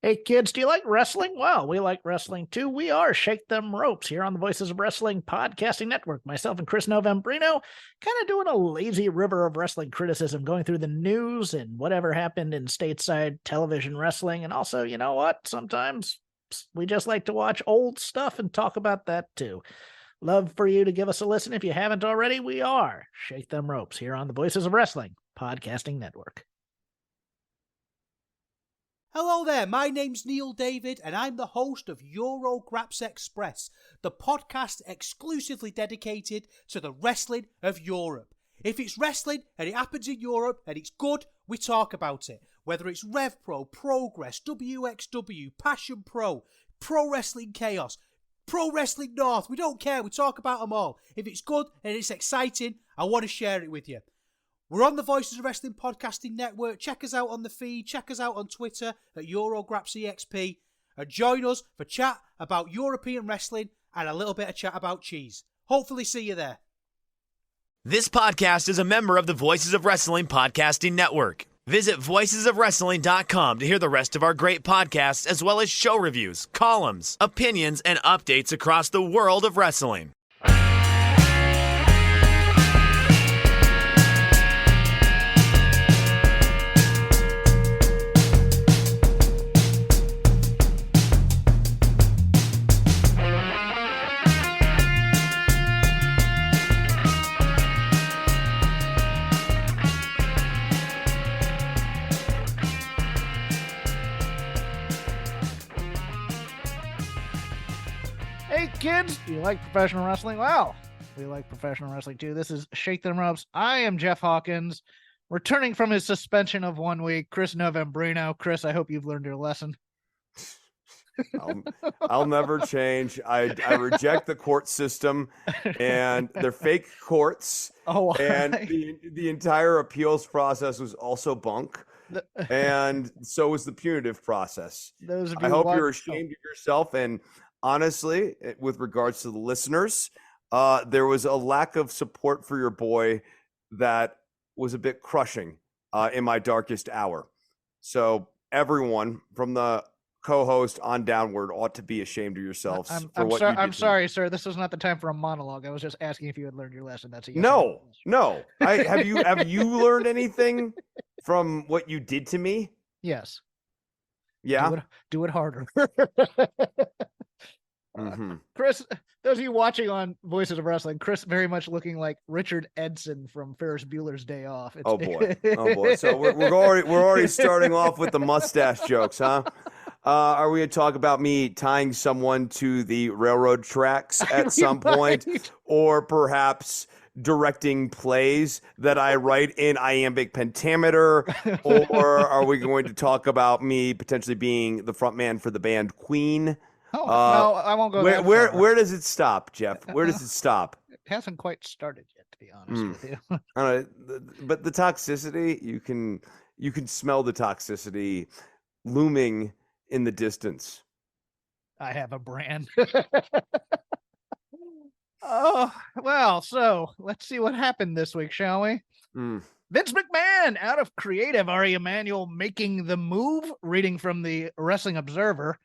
Hey kids, do you like wrestling? Well, we like wrestling too. We are Shake Them Ropes here on the Voices of Wrestling Podcasting Network. Myself and Chris Novembrino kind of doing a lazy river of wrestling criticism, going through the news and whatever happened in stateside television wrestling. And also, you know what? Sometimes we just like to watch old stuff and talk about that too. Love for you to give us a listen. If you haven't already, we are Shake Them Ropes here on the Voices of Wrestling Podcasting Network. Hello there, my name's Neil David and I'm the host of Eurograps Express, the podcast exclusively dedicated to the wrestling of Europe. If it's wrestling and it happens in Europe and it's good, we talk about it. Whether it's RevPro, Progress, WXW, Passion Pro, Pro Wrestling Chaos, Pro Wrestling North, we don't care, we talk about them all. If it's good and it's exciting, I want to share it with you. We're on the Voices of Wrestling Podcasting Network. Check us out on the feed. Check us out on Twitter at EuroGrapsEXP. And join us for chat about European wrestling and a little bit of chat about cheese. Hopefully see you there. This podcast is a member of the Voices of Wrestling Podcasting Network. Visit voicesofwrestling.com to hear the rest of our great podcasts, as well as show reviews, columns, opinions, and updates across the world of wrestling. Hey kids, do you like professional wrestling? Well, we like professional wrestling too. This is Shake Them Ropes. I am Jeff Hawkins, returning from his suspension of 1 week. Chris Novembrino. Chris, I hope you've learned your lesson. I'll never change. I reject the court system, and they're fake courts. And the entire appeals process was also bunk. And so was the punitive process. I hope you're ashamed of yourself. And honestly, with regards to the listeners, there was a lack of support for your boy that was a bit crushing in my darkest hour. So everyone from the co-host on downward ought to be ashamed of yourselves for what you did. I'm sorry, sir. This was not the time for a monologue. I was just asking if you had learned your lesson. That's a yes. No. Have you learned anything from what you did to me? Yes. Yeah. Do it harder. Mm-hmm. Chris, those of you watching on Voices of Wrestling, Chris very much looking like Richard Edson from Ferris Bueller's Day Off. Oh boy! So we're already starting off with the mustache jokes, huh? Are we going to talk about me tying someone to the railroad tracks at some point, or perhaps directing plays that I write in iambic pentameter, or are we going to talk about me potentially being the front man for the band Queen? No, I won't go that far. Where does it stop, Jeff? Where does it stop? It hasn't quite started yet, to be honest with you. But the toxicity, you can smell the toxicity looming in the distance. I have a brand. Oh, well, so let's see what happened this week, shall we? Vince McMahon out of creative. Ari Emanuel making the move, reading from the Wrestling Observer.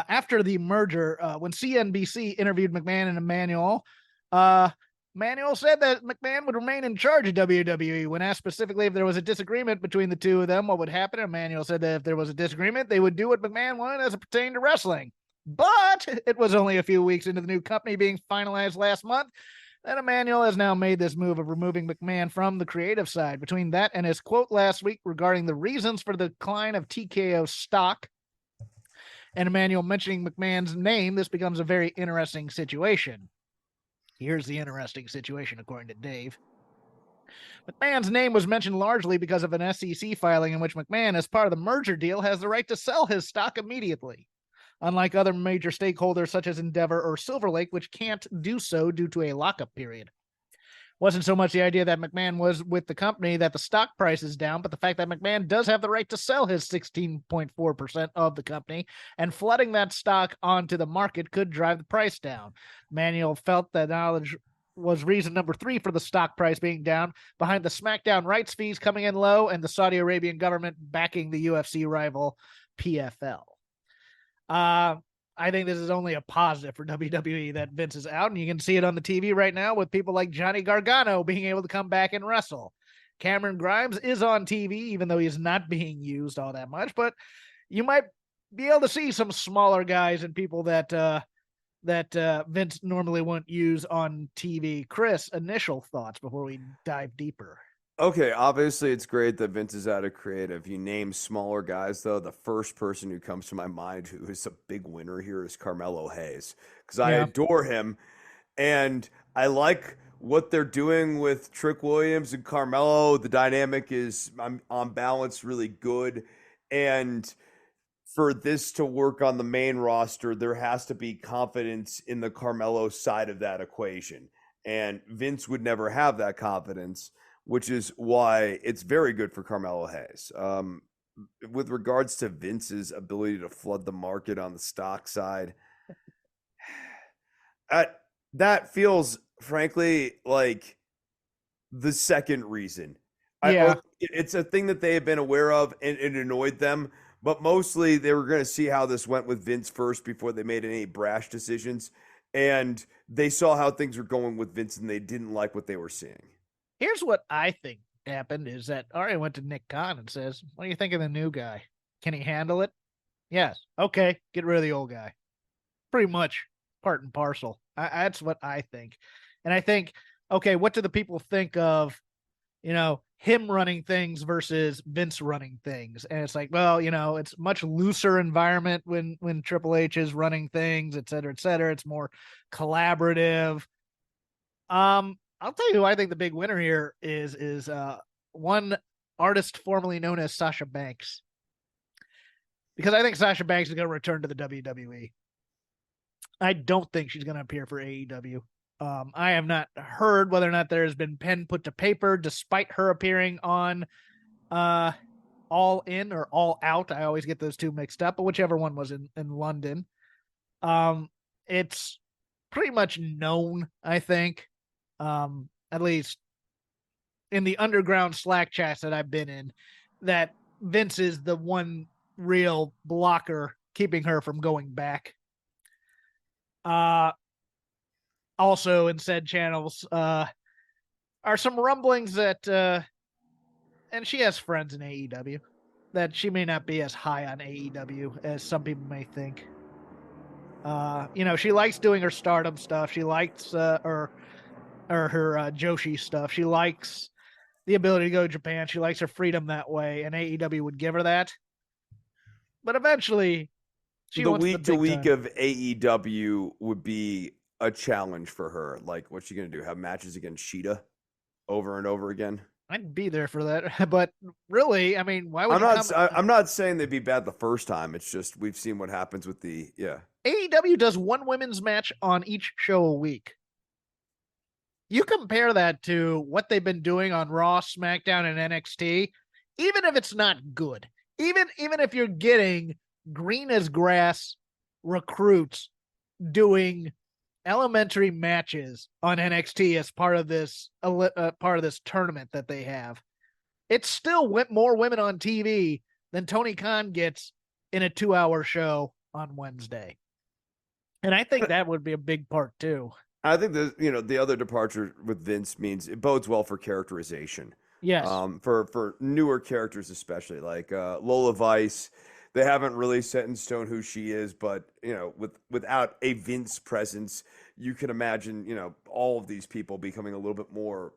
After the merger, when CNBC interviewed McMahon and Emanuel, Emanuel said that McMahon would remain in charge of WWE. When asked specifically if there was a disagreement between the two of them, what would happen, Emanuel said that if there was a disagreement, they would do what McMahon wanted as it pertained to wrestling. But it was only a few weeks into the new company being finalized last month that Emanuel has now made this move of removing McMahon from the creative side. Between that and his quote last week regarding the reasons for the decline of TKO stock, and Emanuel mentioning McMahon's name, this becomes a very interesting situation. Here's the interesting situation, according to Dave. McMahon's name was mentioned largely because of an SEC filing in which McMahon, as part of the merger deal, has the right to sell his stock immediately, unlike other major stakeholders such as Endeavor or Silver Lake, which can't do so due to a lockup period. Wasn't so much the idea that McMahon was with the company that the stock price is down, but the fact that McMahon does have the right to sell his 16.4% of the company, and flooding that stock onto the market could drive the price down. Emanuel felt that knowledge was reason number 3 for the stock price being down, behind the SmackDown rights fees coming in low and the Saudi Arabian government backing the UFC rival PFL. I think this is only a positive for WWE that Vince is out, and you can see it on the TV right now with people like Johnny Gargano being able to come back and wrestle. Cameron Grimes is on TV, even though he's not being used all that much, but you might be able to see some smaller guys and people that Vince normally won't use on TV. Chris, initial thoughts before we dive deeper. Okay, obviously it's great that Vince is out of creative. You name smaller guys, though. The first person who comes to my mind who is a big winner here is Carmelo Hayes, because I adore him, and I like what they're doing with Trick Williams and Carmelo. The dynamic is, on balance, really good, and for this to work on the main roster, there has to be confidence in the Carmelo side of that equation, and Vince would never have that confidence, which is why it's very good for Carmelo Hayes. With regards to Vince's ability to flood the market on the stock side, that feels, frankly, like the second reason. It's a thing that they have been aware of, and it annoyed them, but mostly they were going to see how this went with Vince first before they made any brash decisions, and they saw how things were going with Vince, and they didn't like what they were seeing. Here's what I think happened is that Ari went to Nick Khan and says, what do you think of the new guy? Can he handle it? Yes. Okay. Get rid of the old guy. Pretty much part and parcel. That's what I think. And I think, okay, what do the people think of, him running things versus Vince running things? And it's like, well, it's much looser environment when Triple H is running things, et cetera, et cetera. It's more collaborative. I'll tell you who I think the big winner here is one artist formerly known as Sasha Banks. Because I think Sasha Banks is going to return to the WWE. I don't think she's going to appear for AEW. I have not heard whether or not there has been pen put to paper, despite her appearing on All In or All Out. I always get those two mixed up, but whichever one was in London. It's pretty much known, I think. At least in the underground Slack chats that I've been in, that Vince is the one real blocker keeping her from going back. Also in said channels, are some rumblings that, and she has friends in AEW, that she may not be as high on AEW as some people may think. She likes doing her Stardom stuff. She likes, her Joshi stuff. She likes the ability to go to Japan. She likes her freedom that way, and AEW would give her that. But eventually, the week of AEW would be a challenge for her. Like, what's she going to do? Have matches against Sheeta over and over again? I'd be there for that. But really, I mean, why would I'm not saying they'd be bad the first time. It's just we've seen what happens with AEW does one women's match on each show a week. You compare that to what they've been doing on Raw, SmackDown, and NXT, even if it's not good, even if you're getting green as grass recruits doing elementary matches on NXT as part of this tournament that they have, it's still more women on TV than Tony Khan gets in a 2-hour show on Wednesday. And I think that would be a big part too. I think the other departure with Vince means it bodes well for characterization. Yes. For newer characters, especially like Lola Vice, they haven't really set in stone who she is, but without a Vince presence, you can imagine all of these people becoming a little bit more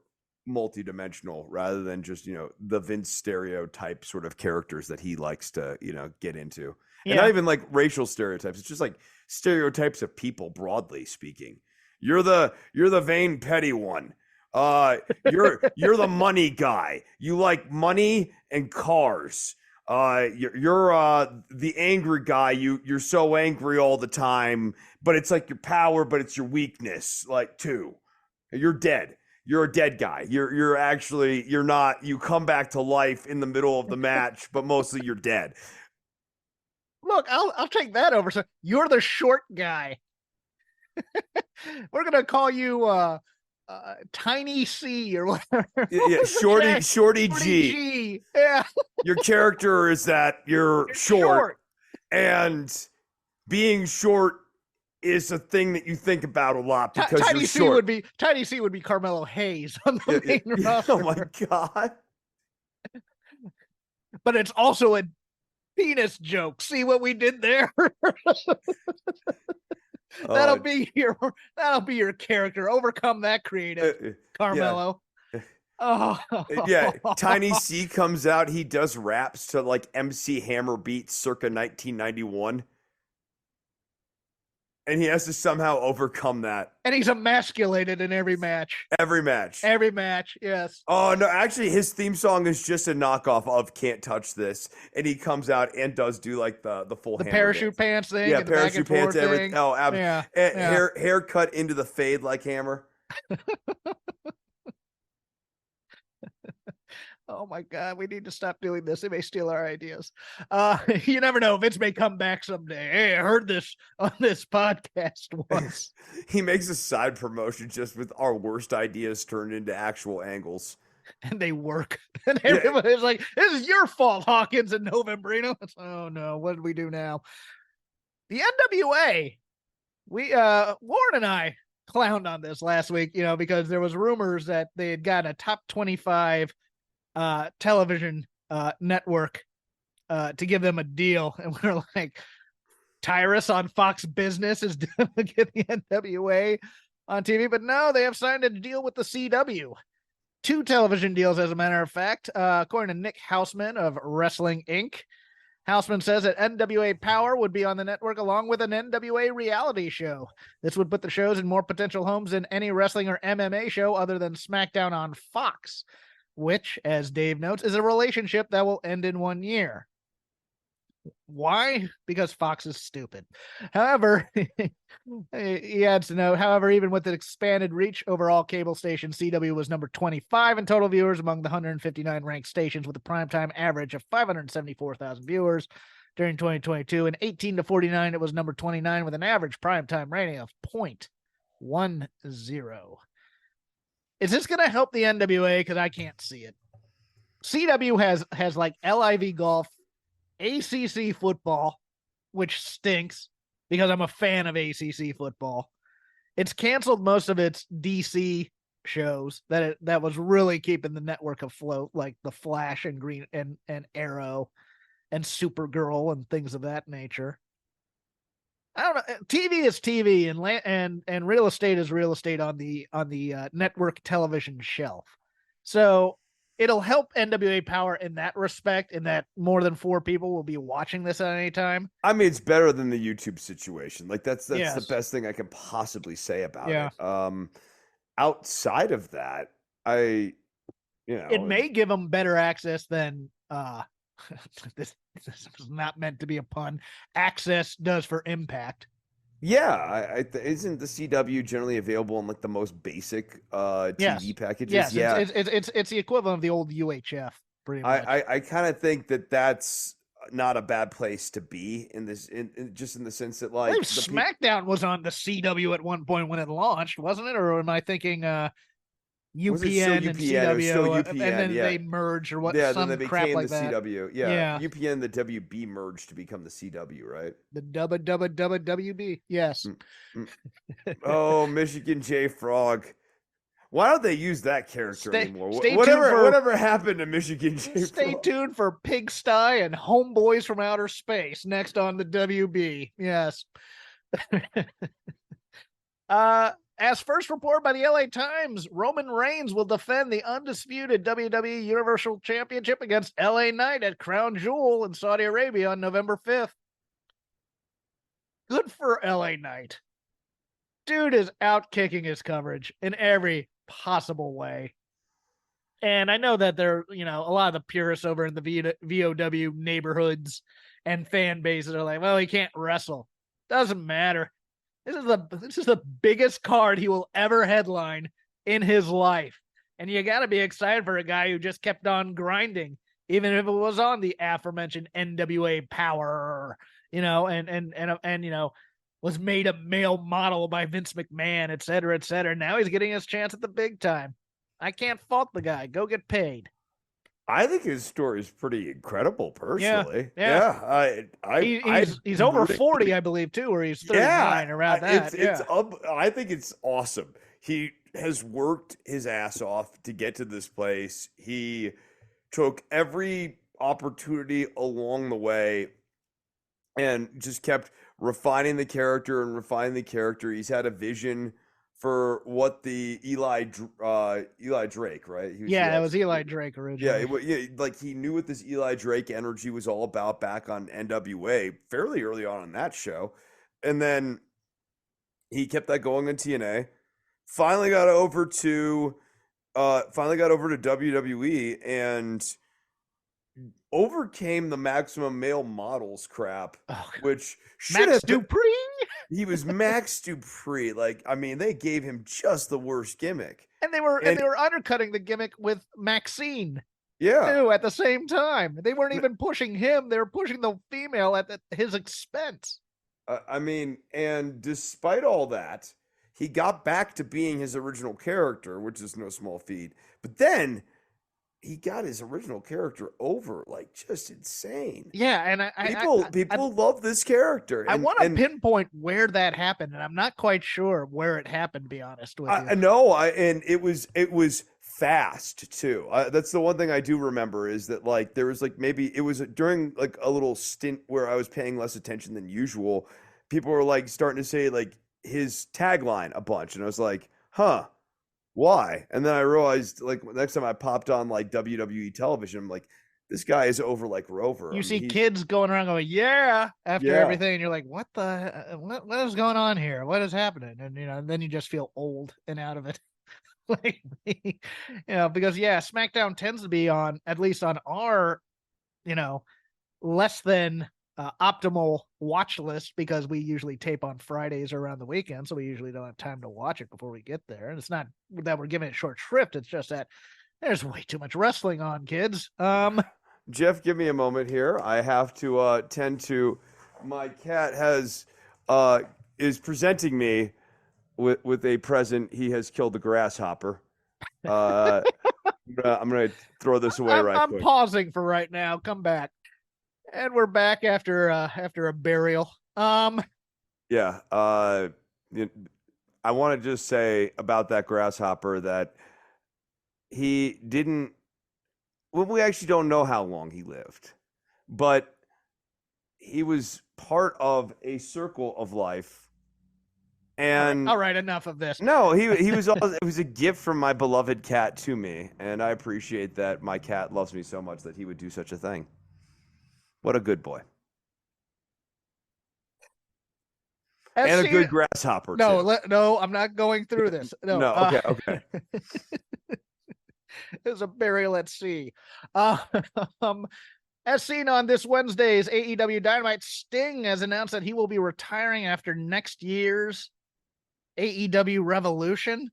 multidimensional rather than just the Vince stereotype sort of characters that he likes to get into, and not even like racial stereotypes. It's just like stereotypes of people broadly speaking. You're the vain petty one. You're the money guy. You like money and cars. You're the angry guy. You're so angry all the time, but it's like your power, but it's your weakness. Like too, you're dead. You're a dead guy. You're not. You come back to life in the middle of the match, but mostly you're dead. Look, I'll take that over. So you're the short guy. We're gonna call you Tiny C or whatever. Yeah, Shorty G. Yeah. Your character is that you're short, and being short is a thing that you think about a lot because Tiny you're C short. Tiny C would be Carmelo Hayes on the main roster. Oh my God. But it's also a penis joke. See what we did there? That'll be your character. Overcome that creative, Carmelo. Yeah. Oh yeah, Tiny C comes out. He does raps to like MC Hammer beats circa 1991. And he has to somehow overcome that. And he's emasculated in every match. Every match. Every match, yes. Oh, no, actually, his theme song is just a knockoff of Can't Touch This. And he comes out and does do like the full parachute dance. pants thing. Yeah, and parachute pants, everything. Oh, yeah. Hair cut into the fade like Hammer. Oh my God, we need to stop doing this. They may steal our ideas. You never know. Vince may come back someday. Hey, I heard this on this podcast once. He makes a side promotion just with our worst ideas turned into actual angles. And they work. And everybody's like, this is your fault, Hawkins and Novembrino. Oh no, what did we do now? The NWA, Warren and I clowned on this last week, because there was rumors that they had gotten a top 25 television network to give them a deal, and we're like, Tyrus on Fox Business is going to get the NWA on TV, but no, they have signed a deal with the CW. 2 television deals, as a matter of fact, according to Nick Houseman of Wrestling Inc. Houseman says that NWA Power would be on the network along with an NWA reality show. This would put the shows in more potential homes than any wrestling or MMA show other than SmackDown on Fox, which, as Dave notes, is a relationship that will end in 1 year. Why? Because Fox is stupid. However, he adds to note, however, even with the expanded reach over all cable stations, CW was number 25 in total viewers among the 159 ranked stations with a primetime average of 574,000 viewers during 2022. And 18 to 49, it was number 29 with an average primetime rating of 0.10. Is this going to help the NWA? Because I can't see it. CW has like LIV golf, ACC football, which stinks because I'm a fan of ACC football. It's canceled most of its DC shows that was really keeping the network afloat, like The Flash and Green and Arrow and Supergirl and things of that nature. I don't know. TV is TV, and real estate is real estate on the network television shelf. So it'll help NWA Power in that respect, in that more than 4 people will be watching this at any time. I mean, it's better than the YouTube situation. Like that's Yes. the best thing I can possibly say about Yeah. it. Outside of that, it may give them better access than this was not meant to be a pun. Access does for Impact. Yeah, isn't the CW generally available on like the most basic TV packages? Yes, yeah, it's the equivalent of the old UHF. Pretty much. I kind of think that's not a bad place to be in this, just in the sense that like SmackDown was on the CW at one point when it launched, wasn't it? Or am I thinking UPN and CW, and then they merge or what? Yeah, some then they crap became like the that. CW. Yeah, UPN and the WB merged to become the CW, right? The WB. Yes. Oh, Michigan J Frog. Why don't they use that character anymore? Whatever happened to Michigan J Frog? Stay tuned for Pigsty and Homeboys from Outer Space next on the WB. Yes. As first reported by the LA Times, Roman Reigns will defend the undisputed WWE Universal Championship against LA Knight at Crown Jewel in Saudi Arabia on November 5th. Good for LA Knight. Dude is out kicking his coverage in every possible way. And I know that there, a lot of the purists over in the VOW neighborhoods and fan bases are like, well, he can't wrestle. Doesn't matter. This is the biggest card he will ever headline in his life. And you got to be excited for a guy who just kept on grinding, even if it was on the aforementioned NWA Power, and was made a male model by Vince McMahon, et cetera, et cetera. Now he's getting his chance at the big time. I can't fault the guy. Go get paid. I think his story is pretty incredible, personally. Yeah. He's over 40, I believe, too, or he's 39, around that. I think it's awesome. He has worked his ass off to get to this place. He took every opportunity along the way and just kept refining the character and refining the character. He's had a vision for what the Eli Drake, right? It was Eli Drake originally. Yeah, like he knew what this Eli Drake energy was all about back on NWA fairly early on in that show. And then he kept that going on TNA. Finally got over to WWE and overcame the Maximum Male Models crap, which Max Dupree. He was Max Dupree. Like, I mean, they gave him just the worst gimmick, and they were undercutting the gimmick with Maxine. Yeah, too, at the same time. They weren't even pushing him; they were pushing the female at his expense. I mean, and despite all that, he got back to being his original character, which is no small feat. But then he got his original character over like just insane. Yeah, and people love this character. I want to pinpoint where that happened, and I'm not quite sure where it happened. To be honest with you, and it was fast too. That's the one thing I do remember is that like there was like maybe it was during like a little stint where I was paying less attention than usual. People were like starting to say like his tagline a bunch, and I was like, huh. Why? And then I realized, like, next time I popped on like WWE television, I'm like, this guy is over like Rover. You see kids going around going, yeah, after everything, and you're like, what is going on here? What is happening? And then you just feel old and out of it. Like, because SmackDown tends to be on, at least on our, less than optimal watch list, because we usually tape on Fridays around the weekend, so we usually don't have time to watch it before we get there. And it's not that we're giving it short shrift, it's just that there's way too much wrestling on, kids. Jeff, give me a moment here. I have to tend to my cat is presenting me with a present. He has killed the grasshopper. I'm gonna throw this away quick. I'm pausing for right now. Come back. And we're back after a burial. I want to just say about that grasshopper that he didn't. Well, we actually don't know how long he lived, but he was part of a circle of life. And all right, enough of this. No, he was. It was a gift from my beloved cat to me, and I appreciate that my cat loves me so much that he would do such a thing. What a good boy. And a good grasshopper, too. No, I'm not going through this. No, okay. There's a burial at sea. As seen on this Wednesday's AEW Dynamite, Sting has announced that he will be retiring after next year's AEW Revolution.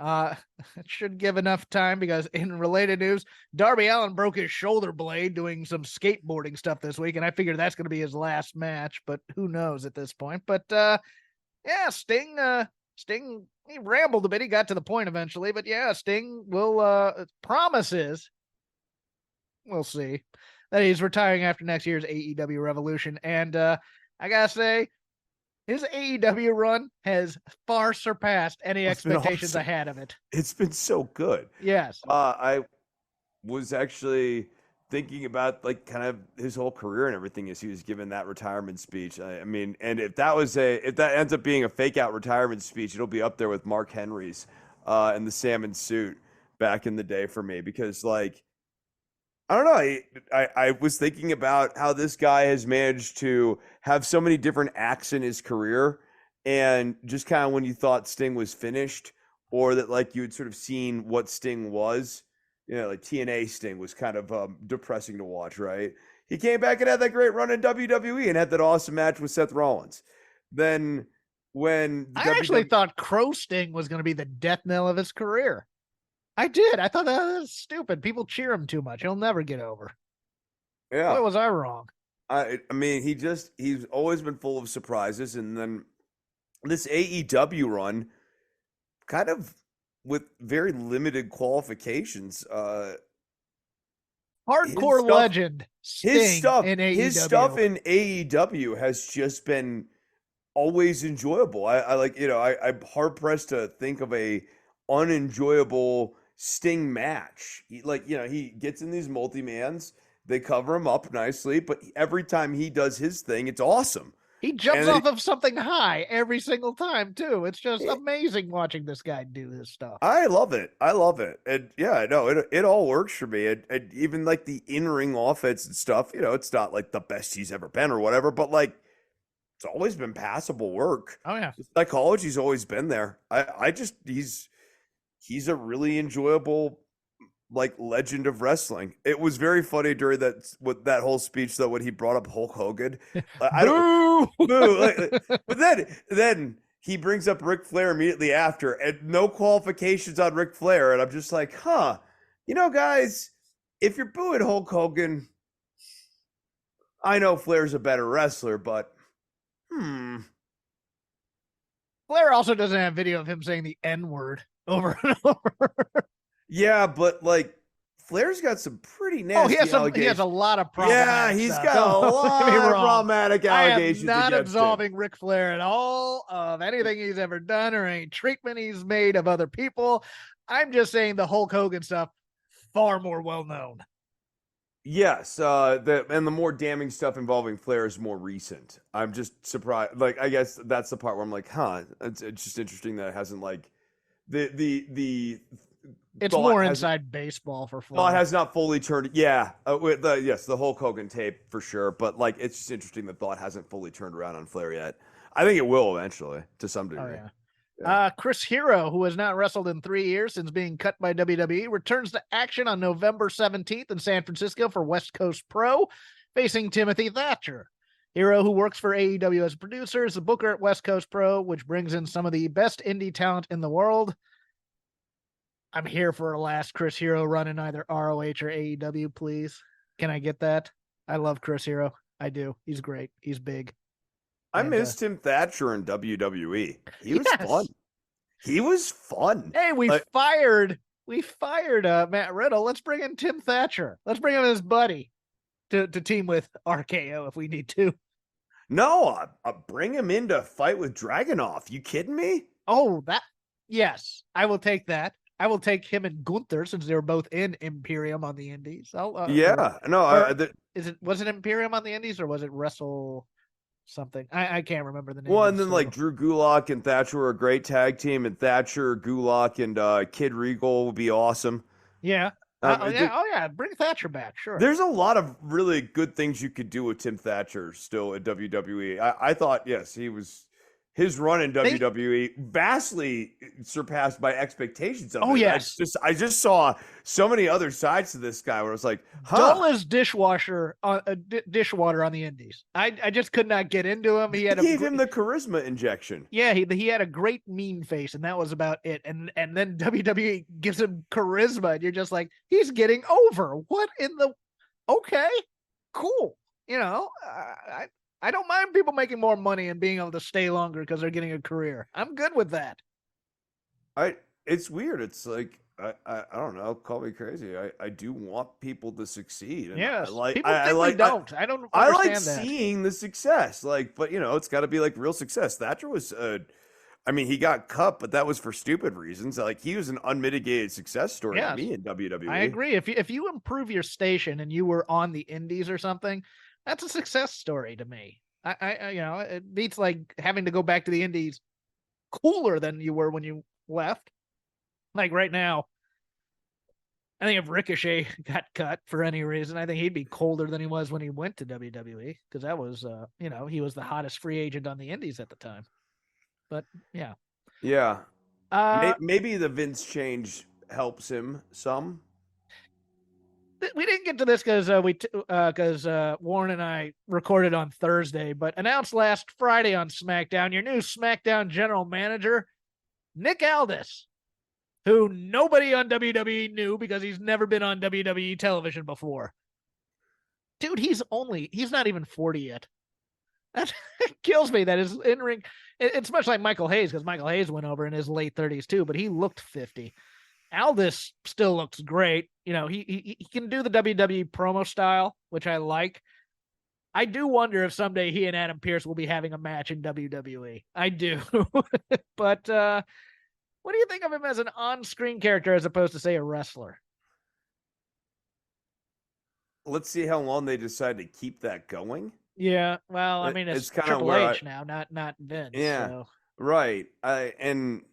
It should give enough time, because in related news, Darby Allin broke his shoulder blade doing some skateboarding stuff this week, and I figured that's going to be his last match, but who knows at this point. But Sting he rambled a bit. He got to the point eventually, but Sting will promises, we'll see, that he's retiring after next year's AEW Revolution. And I gotta say, his AEW run has far surpassed any expectations I had of it. It's been so good. Yes. I was actually thinking about like kind of his whole career and everything as he was given that retirement speech. I mean, and if that ends up being a fake out retirement speech, it'll be up there with Mark Henry's in the salmon suit back in the day for me, because like, I don't know. I was thinking about how this guy has managed to have so many different acts in his career, and just kind of when you thought Sting was finished, or that like you had sort of seen what Sting was, like TNA Sting was kind of depressing to watch, right? He came back and had that great run in WWE and had that awesome match with Seth Rollins. Then when I actually thought Crow Sting was going to be the death knell of his career. I did. I thought that was stupid. People cheer him too much. He'll never get over. Yeah. Why was I wrong? I mean, he's always been full of surprises. And then this AEW run, kind of with very limited qualifications, hardcore legend Sting in AEW. His stuff in AEW has just been always enjoyable. I'm hard pressed to think of a unenjoyable Sting match. He gets in these multi-mans, they cover him up nicely, but every time he does his thing, it's awesome. He jumps off of something high every single time too. It's just amazing watching this guy do his stuff. I love it. And yeah, no, it all works for me. And even like the in-ring offense and stuff, it's not like the best he's ever been or whatever, but like it's always been passable work. Oh yeah. The psychology's always been there. He's a really enjoyable like legend of wrestling. It was very funny during that whole speech though when he brought up Hulk Hogan. I don't boo. But then he brings up Ric Flair immediately after, and no qualifications on Ric Flair, and I'm just like, guys, if you're booing Hulk Hogan, I know Flair's a better wrestler, but Flair also doesn't have video of him saying the N-word over and over. Yeah, but like Flair's got some pretty nasty allegations. He has a lot of problematic Yeah, he's stuff. got a lot of problematic allegations. I am not absolving Ric Flair at all of anything he's ever done or any treatment he's made of other people. I'm just saying the Hulk Hogan stuff, far more well-known. Yes, and the more damning stuff involving Flair is more recent. I'm just surprised. Like, I guess that's the part where I'm like, it's just interesting that it hasn't like the it's more inside baseball for Flair. Thought has not fully turned. Yeah, the Hulk Hogan tape for sure. But like, it's just interesting that thought hasn't fully turned around on Flair yet. I think it will eventually, to some degree. Oh, yeah. Chris Hero, who has not wrestled in 3 years since being cut by WWE, returns to action on November 17th in San Francisco for West Coast Pro, facing Timothy Thatcher. Hero, who works for AEW as a producer, is a booker at West Coast Pro, which brings in some of the best indie talent in the world. I'm here for a last Chris Hero run in either ROH or AEW, please. Can I get that? I love Chris Hero. I do. He's great. He's big. I missed Tim Thatcher in WWE. He was fun. He was fun. Hey, we fired Matt Riddle. Let's bring in Tim Thatcher. Let's bring in his buddy to team with RKO if we need to. No, bring him in to fight with Dragunov. You kidding me? Oh, yes, I will take that. I will take him and Gunther since they were both in Imperium on the Indies. Was it Imperium on the Indies or was it Wrestle something? I can't remember the name. Well, and then like Drew Gulak and Thatcher were a great tag team, and Thatcher, Gulak, and Kid Regal would be awesome. Yeah. Bring Thatcher back. Sure. There's a lot of really good things you could do with Tim Thatcher still at WWE. I thought, yes, his run in WWE vastly surpassed my expectations of him. Yes. I just saw so many other sides to this guy where I was like, dull as dishwater on the Indies. I just could not get into him. He gave him the charisma injection. Yeah, he had a great mean face, and that was about it. And then WWE gives him charisma, and you're just like, he's getting over. What in the? Okay, cool. I don't mind people making more money and being able to stay longer because they're getting a career. I'm good with that. It's weird. It's like I don't know. Call me crazy. I do want people to succeed. And yes, I don't. I don't. I like seeing the success. But it's got to be like real success. Thatcher was. He got cut, but that was for stupid reasons. Like he was an unmitigated success story to me in WWE. I agree. If you improve your station and you were on the Indies or something. That's a success story to me. It beats like having to go back to the Indies cooler than you were when you left. Like right now, I think if Ricochet got cut for any reason, I think he'd be colder than he was when he went to WWE because that was, he was the hottest free agent on the Indies at the time. But yeah. Yeah. Maybe the Vince change helps him some. We didn't get to this because Warren and I recorded on Thursday, but announced last Friday on SmackDown, your new SmackDown general manager, Nick Aldis, who nobody on WWE knew because he's never been on WWE television before. Dude, he's not even 40 yet. That kills me that his in-ring, it's much like Michael Hayes because Michael Hayes went over in his late 30s too, but he looked 50. Aldis still looks great. You know, he can do the WWE promo style, which I like. I do wonder if someday he and Adam Pearce will be having a match in WWE. I do. But what do you think of him as an on-screen character as opposed to, say, a wrestler? Let's see how long they decide to keep that going. Yeah, well, I mean, it's kind of Triple H now, not Vince. Yeah, so. Right. And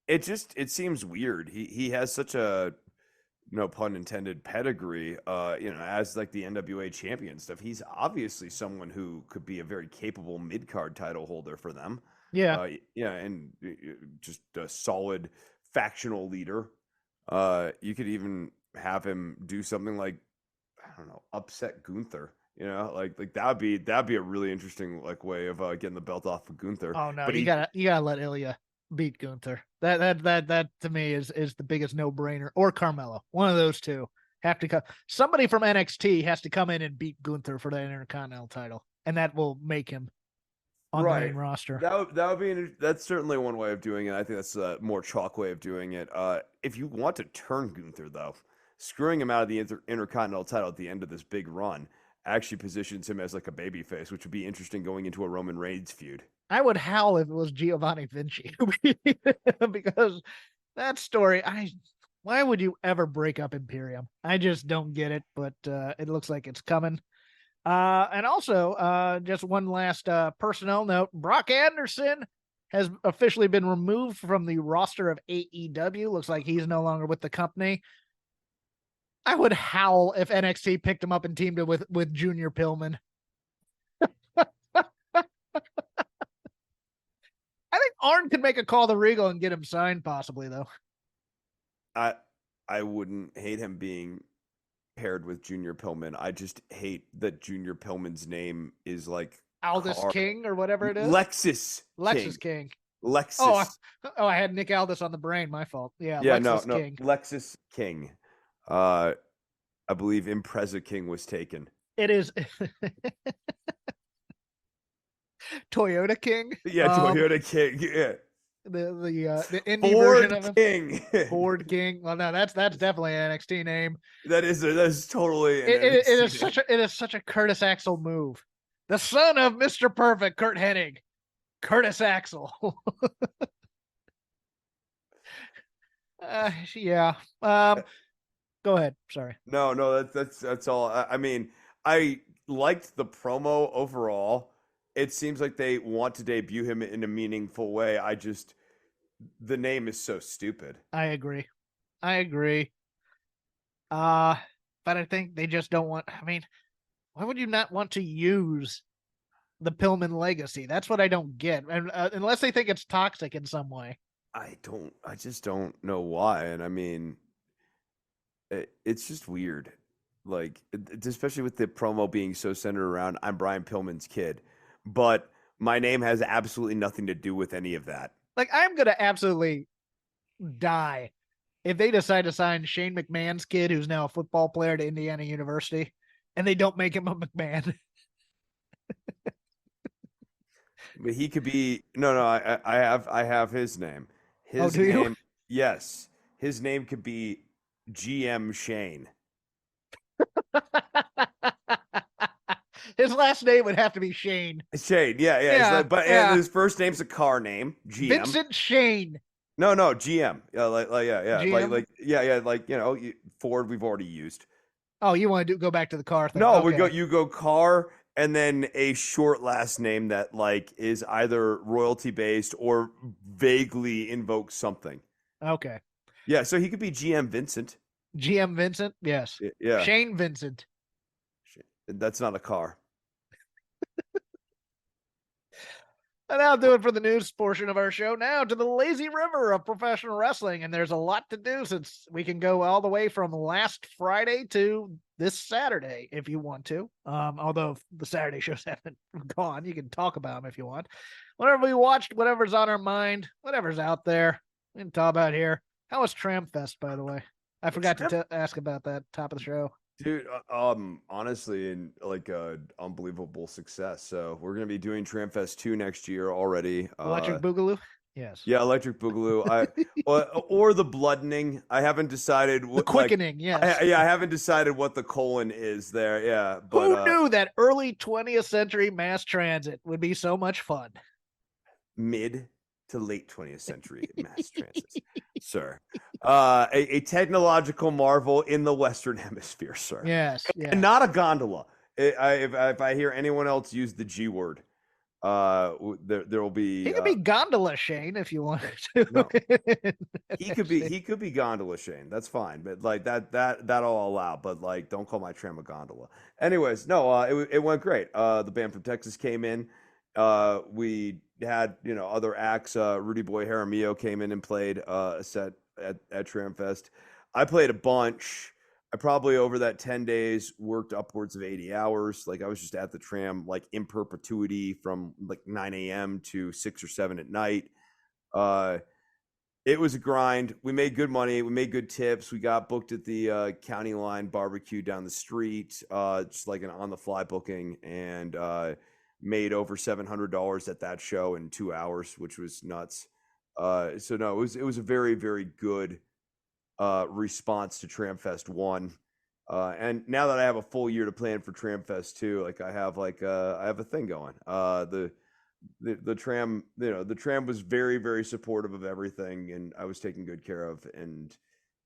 it seems weird. He has such a, no pun intended, pedigree, as like the NWA champion stuff. He's obviously someone who could be a very capable mid-card title holder for them. Yeah. And just a solid factional leader. You could even have him do something like, I don't know, upset Gunther. Like that'd be a really interesting way of getting the belt off of Gunther. Oh no, but you gotta let Ilya beat Gunther. That to me is the biggest no-brainer. Or Carmelo, one of those two have to come. Somebody from NXT has to come in and beat Gunther for the Intercontinental title, and that will make him on the main roster. That's certainly one way of doing it. I think that's a more chalk way of doing it. If you want to turn Gunther, though, screwing him out of the Intercontinental title at the end of this big run actually positions him as like a babyface, which would be interesting going into a Roman Reigns feud. I would howl if it was Giovanni Vinci because that story, why would you ever break up Imperium? I just don't get it, but it looks like it's coming. And also, just one last personnel note, Brock Anderson has officially been removed from the roster of AEW. Looks like he's no longer with the company. I would howl if NXT picked him up and teamed him with Junior Pillman. I think Arn could make a call to Regal and get him signed, possibly, though. I wouldn't hate him being paired with Junior Pillman. I just hate that Junior Pillman's name is like Aldis King or whatever it is. Lexus King. Lexus. Oh, I had Nick Aldis on the brain. My fault. Yeah, Lexus King. Lexus King. I believe Impreza King was taken. It is Toyota King. Yeah, Toyota King. Yeah. The indie Ford version of King. Ford King. Well, no, that's definitely an NXT name. That is totally. It is such a Curtis Axel move. The son of Mr. Perfect, Kurt Hennig, Curtis Axel. Yeah. Go ahead. Sorry. No, that's all. I mean, I liked the promo overall. It seems like they want to debut him in a meaningful way. The name is so stupid. I agree. But I think they just don't want. I mean, why would you not want to use the Pillman legacy? That's what I don't get. And unless they think it's toxic in some way. I just don't know why. And I mean, it's just weird. Like, especially with the promo being so centered around I'm Brian Pillman's kid, but my name has absolutely nothing to do with any of that. Like, I'm going to absolutely die if they decide to sign Shane McMahon's kid, who's now a football player, to Indiana University, and they don't make him a McMahon. But he could be I have his name. His name, you? Yes. His name could be GM Shane. His last name would have to be Shane. Shane, yeah. And his first name's a car name, GM. Vincent Shane. No, GM. GM? Ford we've already used. Oh, you want to go back to the car thing? No, okay. you go car and then a short last name that is either royalty based or vaguely invokes something. Okay. Yeah, so he could be GM Vincent. GM Vincent? Yes. Yeah. Shane Vincent. That's not a car. And that'll do it for the news portion of our show. Now to the lazy river of professional wrestling. And there's a lot to do since we can go all the way from last Friday to this Saturday if you want to. Although the Saturday shows haven't gone, you can talk about them if you want. Whatever we watched, whatever's on our mind, whatever's out there, we can talk about here. How was Tramfest, by the way? I forgot to ask about that top of the show. Dude, honestly, and unbelievable success. So we're gonna be doing Tramfest 2 next year already. Electric Boogaloo. Yes. Yeah, Electric Boogaloo. Or the bloodening. I haven't decided what the quickening. Yes. I haven't decided what the colon is there. Yeah, but who knew that early 20th century mass transit would be so much fun? Mid to late 20th century mass transits, sir. A technological marvel in the Western Hemisphere, sir. Yes. And not a gondola. If I hear anyone else use the G word, there will be. He could be gondola Shane if you wanted to. No. he could be gondola Shane. That's fine, but like that I'll allow. But like, don't call my tram a gondola. Anyways, no, it went great. The band from Texas came in. We had other acts. Rudy Boy Jaramillo came in and played a set at Tramfest. I played a bunch. I probably over that 10 days worked upwards of 80 hours. Like I was just at the Tram like in perpetuity from like 9 a.m. to 6 or 7 at night. It was a grind. We made good money. We made good tips. We got booked at the County Line barbecue down the street, just like an on the fly booking, and made over $700 at that show in 2 hours, which was nuts. So no, it was a very, very good response to Tramfest 1. And now that I have a full year to plan for Tramfest 2, like I have a thing going. The Tram, the Tram was very, very supportive of everything, and I was taken good care of, and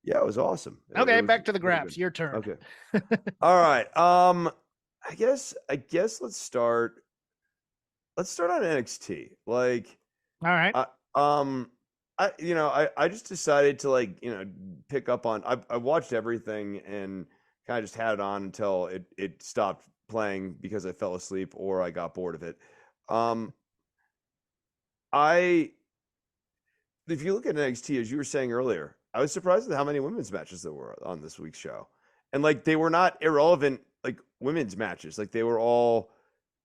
yeah, it was awesome. Okay, it was back to the Graps. Your turn. Okay. All right. I guess let's start on NXT. Like, all right. I just decided to pick up on. I watched everything and kind of just had it on until it stopped playing because I fell asleep or I got bored of it. If you look at NXT, as you were saying earlier, I was surprised at how many women's matches there were on this week's show, and like they were not irrelevant like women's matches. Like they were all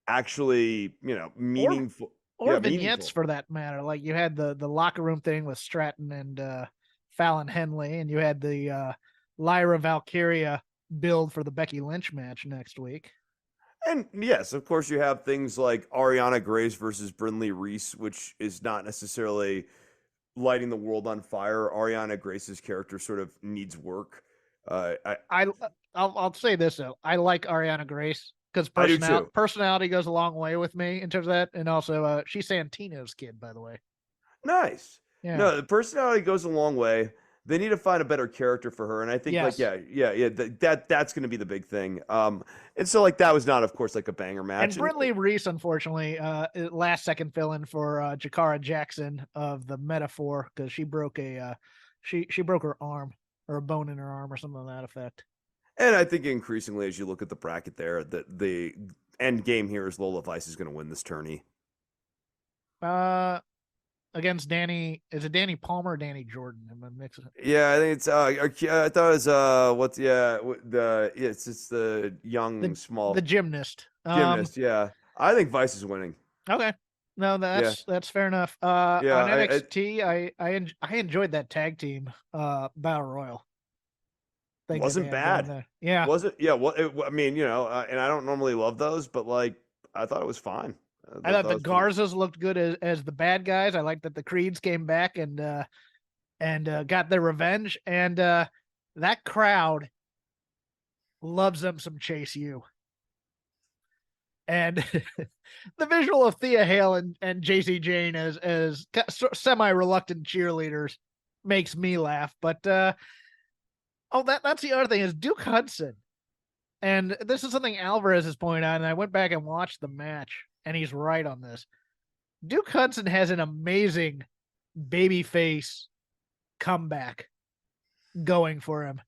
actually meaningful. Or vignettes for that matter. Like you had the locker room thing with Stratton and Fallon Henley, and you had the Lyra Valkyria build for the Becky Lynch match next week. And yes, of course, you have things like Ariana Grace versus Brynlee Reese, which is not necessarily lighting the world on fire. Ariana Grace's character sort of needs work. I'll say this though, I like Ariana Grace. Because personality goes a long way with me in terms of that. And also, she's Santino's kid, by the way. Nice. Yeah. No, the personality goes a long way. They need to find a better character for her. And I think, that's going to be the big thing. And so, like, that was not, of course, like a banger match. And Brynlee Reese, unfortunately, last second fill-in for Jakara Jackson of the Metaphor, because she broke she broke her arm, or a bone in her arm, or something to that effect. And I think increasingly, as you look at the bracket there, that the end game here is Lola Vice is going to win this tourney. Against Danny, is it Danny Palmer or Danny Jordan? Am I mixing it? Yeah, I think it's. I thought it was it's the young small the gymnast. Yeah, I think Vice is winning. Okay, no, that's fair enough. On NXT, I enjoyed that tag team battle royal. Wasn't bad. Yeah. Was it? Yeah. I mean, and I don't normally love those, but like, I thought it was fine. I thought the Garzas looked good as the bad guys. I liked that the Creeds came back and got their revenge. And that crowd loves them some Chase U. And the visual of Thea Hale and JC Jane as semi-reluctant cheerleaders makes me laugh. But that's the other thing is Duke Hudson. And this is something Alvarez has pointed out, and I went back and watched the match, and he's right on this. Duke Hudson has an amazing babyface comeback going for him.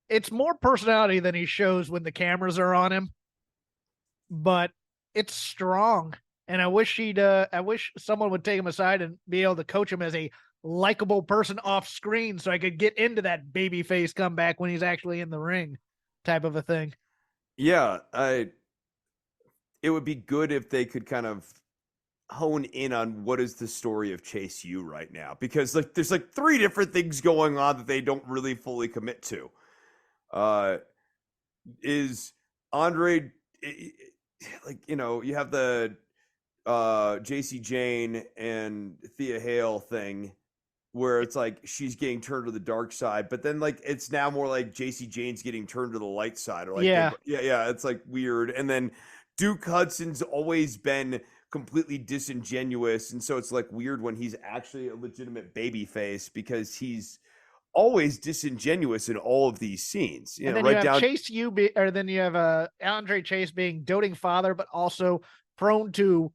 It's more personality than he shows when the cameras are on him, but it's strong. And I wish someone would take him aside and be able to coach him as a likable person off screen so I could get into that babyface comeback when he's actually in the ring type of a thing. Yeah, it would be good if they could kind of hone in on what is the story of Chase U right now, because like there's like 3 different things going on that they don't really fully commit to. Is Andre, like, you have the JC Jane and Thea Hale thing where it's like she's getting turned to the dark side, but then like it's now more like JC Jane's getting turned to the light side, or like yeah, it's like weird. And then Duke Hudson's always been completely disingenuous, and so it's like weird when he's actually a legitimate baby face because he's always disingenuous in all of these scenes. You know, right down Chase then you have Andre Chase being doting father, but also prone to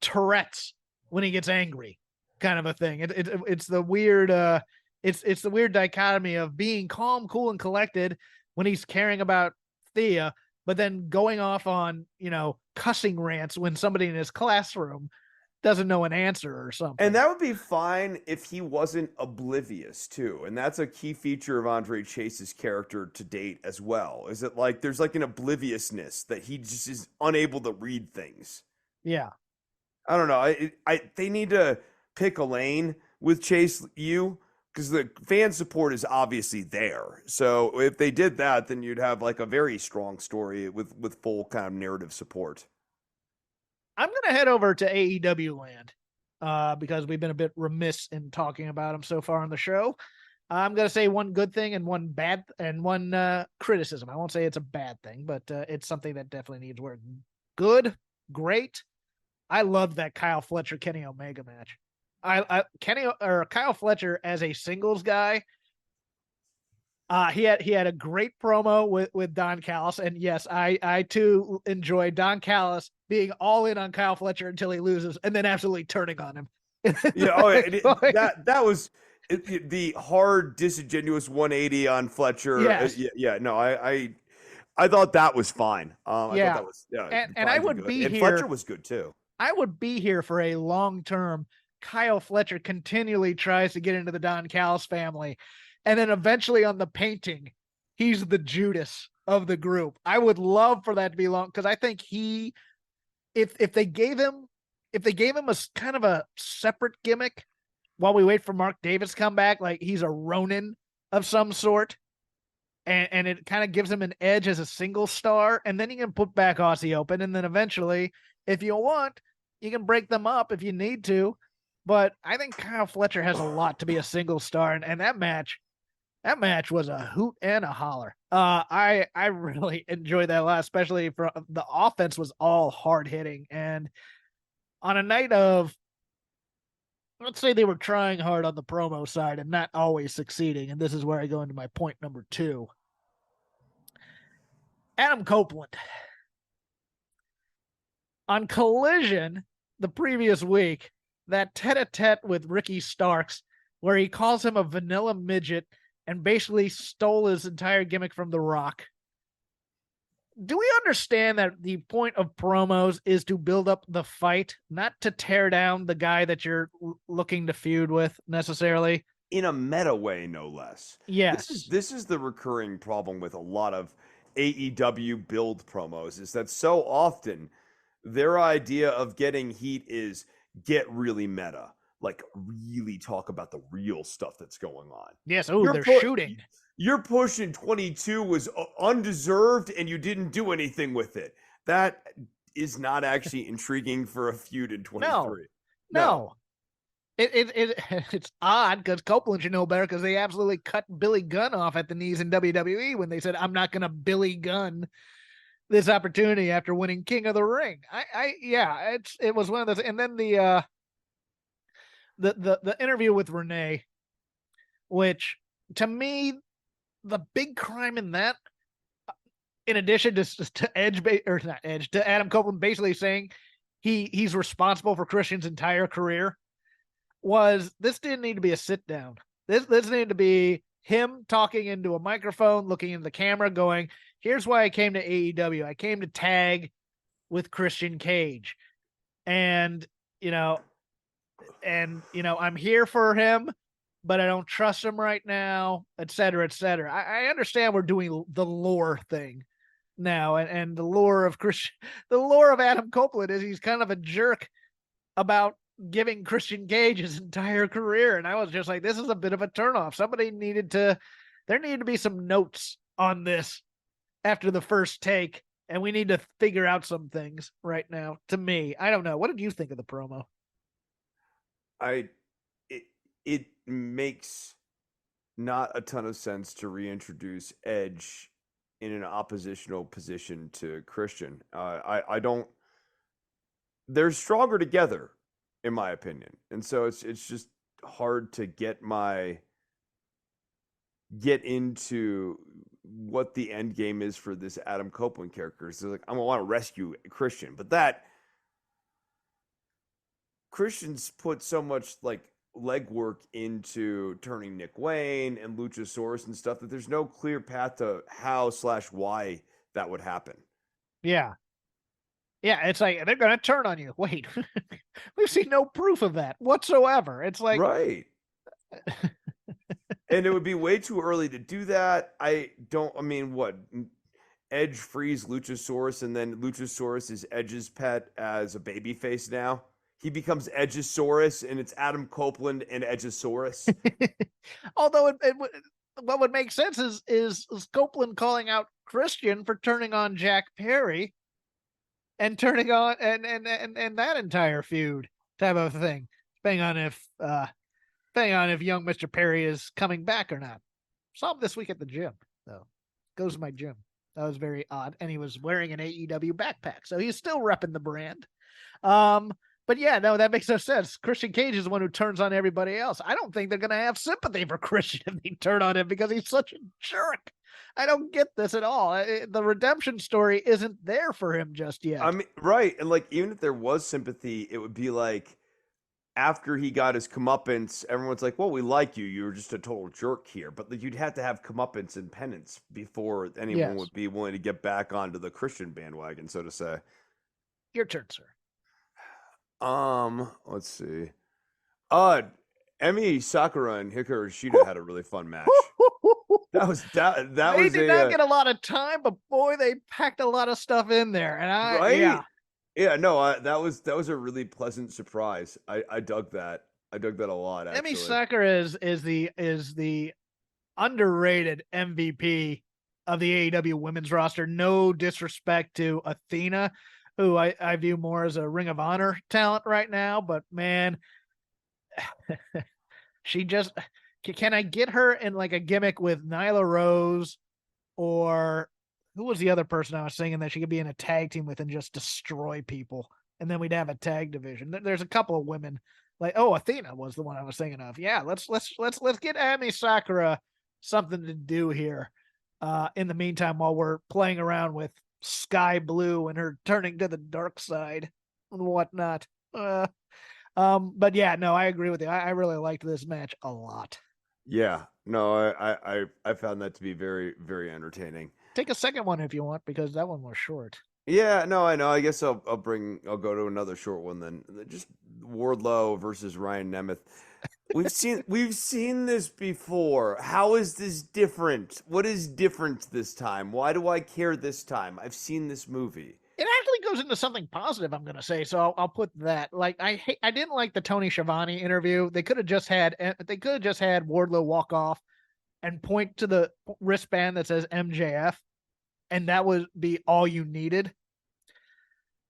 Tourette's when he gets angry, kind of a thing. It's the weird it's the weird dichotomy of being calm, cool, and collected when he's caring about Thea, but then going off on, you know, cussing rants when somebody in his classroom doesn't know an answer or something. And that would be fine if he wasn't oblivious too. And that's a key feature of Andre Chase's character to date as well. Is that like there's like an obliviousness that he just is unable to read things. Yeah. I don't know. They need to pick a lane with Chase U because the fan support is obviously there. So if they did that, then you'd have like a very strong story with full kind of narrative support. I'm going to head over to AEW land because we've been a bit remiss in talking about them so far on the show. I'm going to say one good thing and one bad and one criticism. I won't say it's a bad thing, but it's something that definitely needs work. Good, great. I loved that Kyle Fletcher Kenny Omega match. Kyle Fletcher as a singles guy. He had a great promo with Don Callis, and yes, I too enjoy Don Callis being all in on Kyle Fletcher until he loses, and then absolutely turning on him. That was the hard disingenuous 180 on Fletcher. Yes. No, I thought that was fine. I thought that was and I would be and here. Fletcher was good too. I would be here for a long term. Kyle Fletcher continually tries to get into the Don Callis family. And then eventually on the painting, he's the Judas of the group. I would love for that to be long because I think if they gave him a kind of a separate gimmick while we wait for Mark Davis to come back, like he's a Ronin of some sort, and it kind of gives him an edge as a single star, and then you can put back Aussie Open, and then eventually, if you want, you can break them up if you need to. But I think Kyle Fletcher has a lot to be a single star, and that match was a hoot and a holler. I really enjoyed that a lot, especially for the offense was all hard hitting. And on a night of, let's say they were trying hard on the promo side and not always succeeding. And this is where I go into my point number 2. Adam Copeland. On Collision the previous week, that tete-a-tete with Ricky Starks, where he calls him a vanilla midget and basically stole his entire gimmick from The Rock. Do we understand that the point of promos is to build up the fight, not to tear down the guy that you're looking to feud with necessarily? In a meta way, no less. Yes. This is the recurring problem with a lot of AEW build promos, is that so often their idea of getting heat is get really meta. Like really talk about the real stuff that's going on. Yes. Oh, they're shooting. Your push in 22 was undeserved and you didn't do anything with it. That is not actually intriguing for a feud in 23. No. It's odd because Copeland should know better because they absolutely cut Billy Gunn off at the knees in WWE when they said, I'm not going to Billy Gunn this opportunity after winning King of the Ring. It was one of those. And then the interview with Renee, which to me, the big crime in that, in addition to Adam Copeland basically saying he's responsible for Christian's entire career, was this didn't need to be a sit down. This needed to be him talking into a microphone, looking into the camera, going, here's why I came to AEW. I came to tag with Christian Cage. And I'm here for him, but I don't trust him right now, et cetera, et cetera. I understand we're doing the lore thing now, and the lore of Adam Copeland is he's kind of a jerk about giving Christian Cage his entire career. And I was just like, this is a bit of a turnoff. There needed to be some notes on this after the first take and we need to figure out some things right now. To me, I don't know. What did you think of the promo? It makes not a ton of sense to reintroduce Edge in an oppositional position to Christian. I don't. They're stronger together, in my opinion, and so it's just hard to get into what the end game is for this Adam Copeland character. So like, I'm gonna want to rescue Christian, but that Christian's put so much like legwork into turning Nick Wayne and Luchasaurus and stuff that there's no clear path to how/why that would happen. Yeah. Yeah, it's like they're gonna turn on you. Wait, we've seen no proof of that whatsoever. It's like right. And it would be way too early to do that. I mean, what? Edge frees Luchasaurus, and then Luchasaurus is Edge's pet as a babyface now. He becomes Edgesaurus, and it's Adam Copeland and Edgesaurus. Although what would make sense is Copeland calling out Christian for turning on Jack Perry and turning on and that entire feud type of thing, depending on if young Mr. Perry is coming back or not. Saw him this week at the gym, though. Goes to my gym. That was very odd. And he was wearing an AEW backpack, so he's still repping the brand. But yeah, no, that makes no sense. Christian Cage is the one who turns on everybody else. I don't think they're going to have sympathy for Christian if they turn on him because he's such a jerk. I don't get this at all. The redemption story isn't there for him just yet. I mean, right. And like, even if there was sympathy, it would be like, after he got his comeuppance, everyone's like, well, we like you. You were just a total jerk here. But you'd have to have comeuppance and penance before anyone would be willing to get back onto the Christian bandwagon, so to say. Your turn, sir. Let's see. Emi Sakura and Hikaru Shida had a really fun match. They did not get a lot of time, but boy, they packed a lot of stuff in there. And Yeah, no, that was a really pleasant surprise. I dug that. I dug that a lot. Actually, Emi Sakura is the underrated MVP of the AEW women's roster. No disrespect to Athena, who I view more as a Ring of Honor talent right now, but man, she just can I get her in like a gimmick with Nyla Rose, or who was the other person I was saying that she could be in a tag team with and just destroy people, and then we'd have a tag division. There's a couple of women like Athena was the one I was thinking of. Yeah, let's get Emi Sakura something to do here. In the meantime, while we're playing around with Sky Blue and her turning to the dark side and whatnot. But yeah, no, I agree with you. I really liked this match a lot. Yeah, no, I found that to be very, very entertaining. Take a second one if you want, because that one was short. Yeah, no, I know. I guess I'll go to another short one then. Just Wardlow versus Ryan Nemeth. We've seen this before. How is this different? What is different this time? Why do I care this time? I've seen this movie. It actually goes into something positive, I'm going to say. So I'll put that. Like I didn't like the Tony Schiavone interview. They could have just had Wardlow walk off and point to the wristband that says MJF, and that would be all you needed.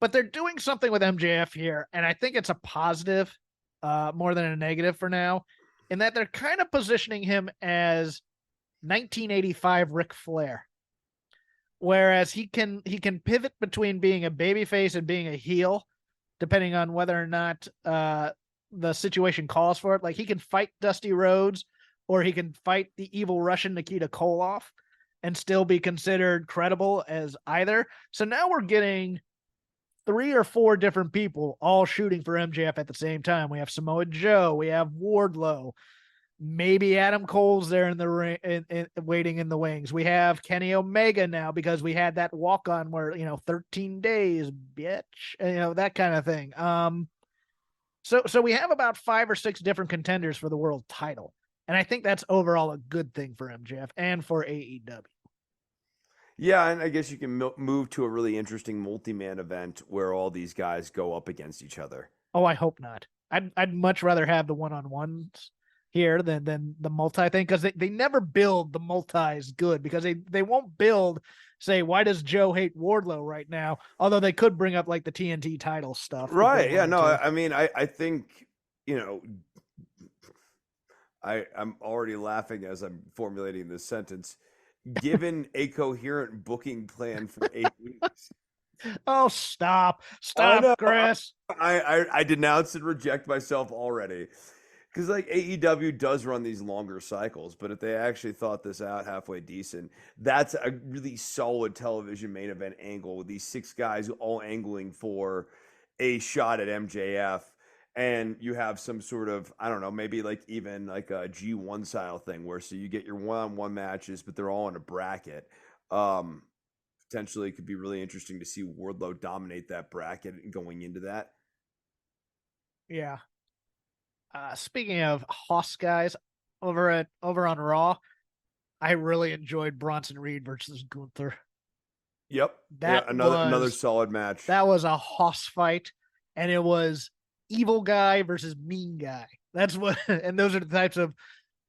But they're doing something with MJF here, and I think it's a positive more than a negative for now, in that they're kind of positioning him as 1985 Ric Flair. Whereas he can pivot between being a babyface and being a heel, depending on whether or not the situation calls for it. Like he can fight Dusty Rhodes, or he can fight the evil Russian Nikita Koloff and still be considered credible as either. So now we're getting 3 or 4 different people all shooting for MJF at the same time. We have Samoa Joe, we have Wardlow, maybe Adam Cole's there in the ring, waiting in the wings. We have Kenny Omega now because we had that walk on where 13 days, bitch, that kind of thing. So we have about 5 or 6 different contenders for the world title, and I think that's overall a good thing for MJF and for AEW. Yeah, and I guess you can move to a really interesting multi-man event where all these guys go up against each other. Oh, I hope not. I'd much rather have the one-on-ones here than the multi thing, because they never build the multis good, because they won't build, say, why does Joe hate Wardlow right now? Although they could bring up like the TNT title stuff. Right. Yeah, no, I mean, I think, I'm already laughing as I'm formulating this sentence. Given a coherent booking plan for 8 weeks. Oh, stop, Chris. I denounce and reject myself already. Because like AEW does run these longer cycles, but if they actually thought this out halfway decent, that's a really solid television main event angle with these 6 guys all angling for a shot at MJF. And you have some sort of, I don't know, maybe like even like a G1 style thing where so you get your one-on-one matches, but they're all in a bracket. Potentially it could be really interesting to see Wardlow dominate that bracket and going into that. Yeah. Speaking of Hoss guys, over on Raw, I really enjoyed Bronson Reed versus Gunther. Yep. Another solid match. That was a Hoss fight, and it was evil guy versus mean guy. That's what, and those are the types of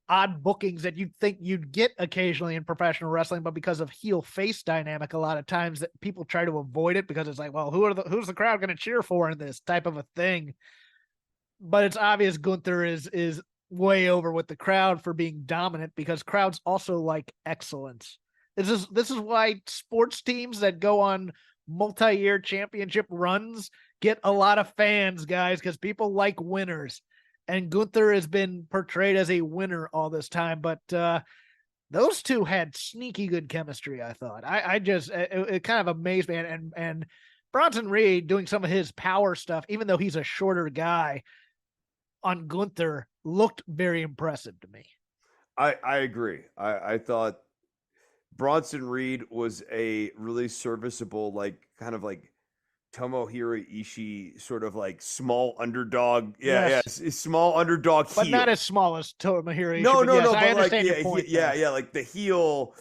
odd bookings that you'd think you'd get occasionally in professional wrestling, but because of heel face dynamic, a lot of times that people try to avoid it because it's like, well, who's the crowd going to cheer for in this type of a thing? But it's obvious Gunther is way over with the crowd for being dominant, because crowds also like excellence. This is why sports teams that go on multi-year championship runs get a lot of fans, guys, because people like winners. And Gunther has been portrayed as a winner all this time, but those two had sneaky good chemistry, I thought. It kind of amazed me. And Bronson Reed doing some of his power stuff, even though he's a shorter guy, on Gunther looked very impressive to me. I agree. I thought Bronson Reed was a really serviceable, like kind of like Tomohiro Ishii sort of like small underdog. Small underdog heel. But not as small as Tomohiro Ishii. No, I understand your point. Like the heel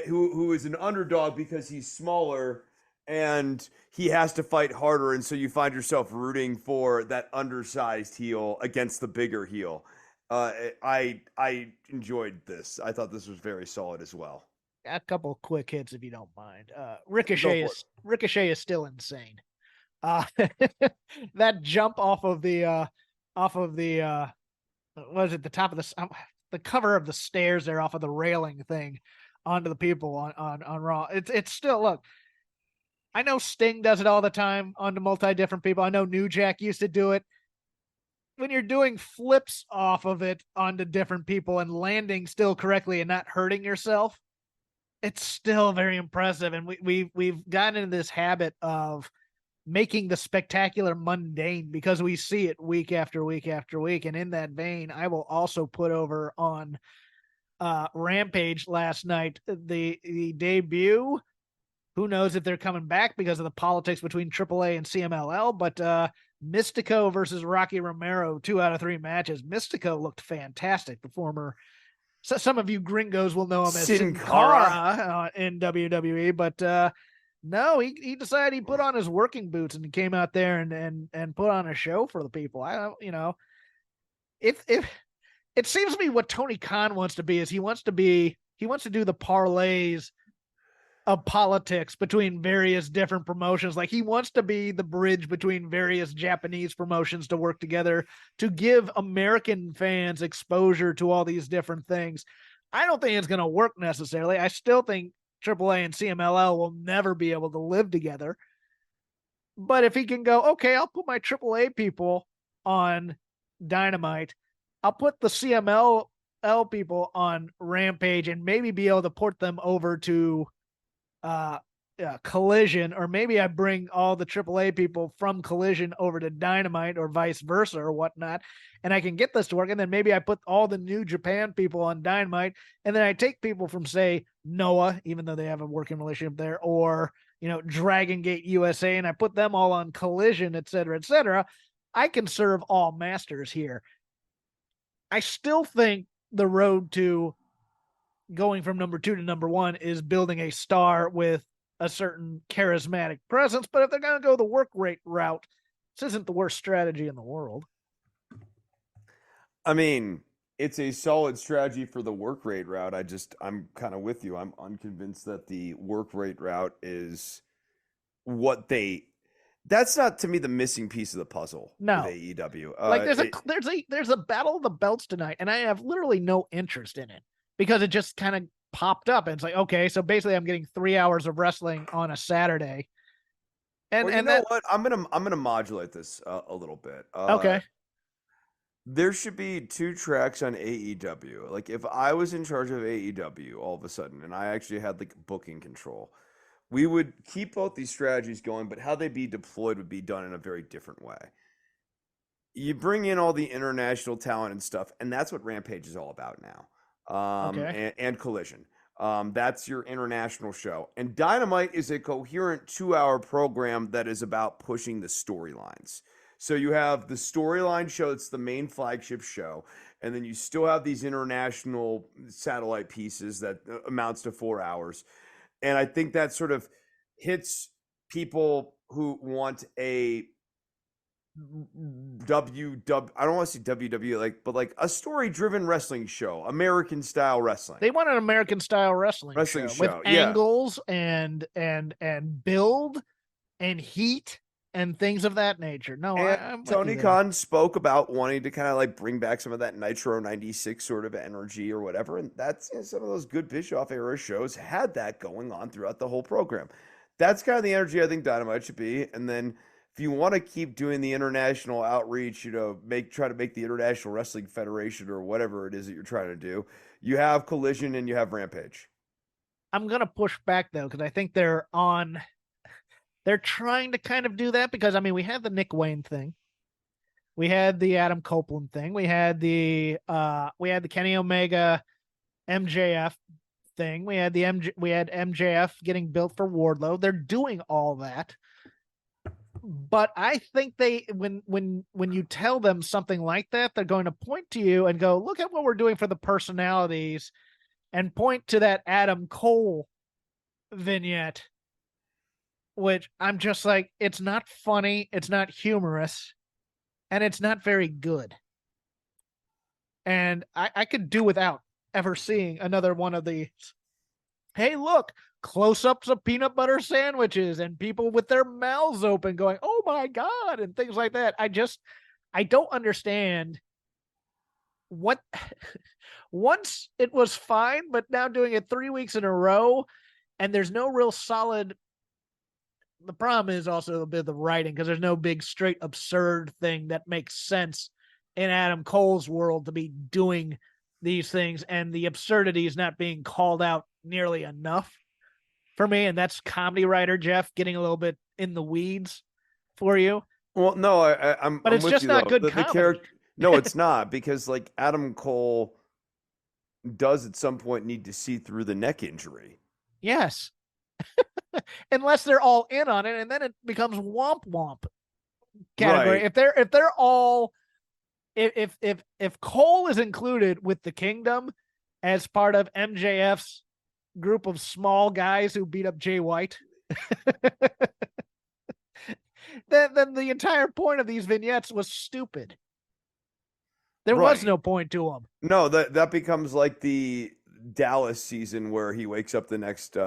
who is an underdog because he's smaller and he has to fight harder, and so you find yourself rooting for that undersized heel against the bigger heel. I enjoyed this. I thought this was very solid as well. A couple of quick hits, if you don't mind. Ricochet is still insane. That jump off of the was it the top of the cover of the stairs there, off of the railing thing onto the people on Raw. It's still, look, I know Sting does it all the time onto different people. I know New Jack used to do it. When you're doing flips off of it onto different people and landing still correctly and not hurting yourself, it's still very impressive. And we've gotten into this habit of making the spectacular mundane because we see it week after week after week. And in that vein, I will also put over on Rampage last night, the debut. Who knows if they're coming back because of the politics between AAA and CMLL, but Mystico versus Rocky Romero, 2 out of 3 matches. Mystico looked fantastic. The former, some of you gringos will know him as Sin Cara in WWE, but no, he decided he put on his working boots and he came out there and put on a show for the people. If it seems to me what Tony Khan wants to be is he wants to do the parlays of politics between various different promotions. Like, he wants to be the bridge between various Japanese promotions to work together to give American fans exposure to all these different things. I don't think it's going to work necessarily. I still think AAA and CMLL will never be able to live together. But if he can go, okay, I'll put my AAA people on Dynamite, I'll put the CMLL people on Rampage, and maybe be able to port them over to Collision, or maybe I bring all the AAA people from Collision over to Dynamite, or vice versa, or whatnot, and I can get this to work. And then maybe I put all the New Japan people on Dynamite, and then I take people from, say, Noah, even though they have a working relationship there, or Dragon Gate USA, and I put them all on Collision, etc., etc. I can serve all masters here. I still think the road to going from number 2 to number 1 is building a star with a certain charismatic presence. But if they're going to go the work rate route, this isn't the worst strategy in the world. I mean, it's a solid strategy for the work rate route. I'm kind of with you. I'm unconvinced that the work rate route is what that's not to me the missing piece of the puzzle No. with AEW. Like there's a battle of the belts tonight, and I have literally no interest in it because it just kind of popped up, and it's like, okay, so basically I'm getting 3 hours of wrestling on a Saturday. And you know what? I'm gonna modulate this a little bit. Okay. There should be 2 tracks on AEW. Like if I was in charge of AEW all of a sudden, and I actually had like booking control, we would keep both these strategies going, but how they be deployed would be done in a very different way. You bring in all the international talent and stuff, and that's what Rampage is all about now. Okay. And Collision. That's your international show. And Dynamite is a coherent 2-hour program that is about pushing the storylines. So you have the storyline show, it's the main flagship show, and then you still have these international satellite pieces that amounts to 4 hours. And I think that sort of hits people who want a I don't want to say WWE, but like a story-driven wrestling show, American style wrestling. They want an American style wrestling show with angles and build and heat and things of that nature. No, I'm Tony Khan spoke about wanting to kind of like bring back some of that Nitro 96 sort of energy or whatever. And that's some of those good Bischoff era shows had that going on throughout the whole program. That's kind of the energy I think Dynamite should be. And then if you want to keep doing the international outreach, try to make the International Wrestling Federation or whatever it is that you're trying to do, you have Collision and you have Rampage. I'm going to push back though, because I think they're trying to kind of do that because, I mean, we had the Nick Wayne thing. We had the Adam Copeland thing. We had the Kenny Omega MJF thing. We had MJF getting built for Wardlow. They're doing all that. But I think when you tell them something like that, they're going to point to you and go, look at what we're doing for the personalities, and point to that Adam Cole vignette, which I'm just like, it's not funny, it's not humorous, and it's not very good. And I could do without ever seeing another one of these. Hey, look, close-ups of peanut butter sandwiches and people with their mouths open going, oh my God, and things like that. I don't understand what once it was fine, but now doing it 3 weeks in a row and there's no real solid. The problem is also a bit of the writing because there's no big straight absurd thing that makes sense in Adam Cole's world to be doing these things, and the absurdity is not being called out nearly enough for me. And that's comedy writer Jeff getting a little bit in the weeds for you. Well, no, I'm. But it's with just you, not though. good comedy. No, it's not, because like Adam Cole does at some point need to see through the neck injury. Yes. Unless they're all in on it, and then it becomes womp womp category. Right. If they're all if Cole is included with the Kingdom as part of MJF's group of small guys who beat up Jay White, then the entire point of these vignettes was stupid. There was no point to them. No, that becomes like the Dallas season where he wakes up the next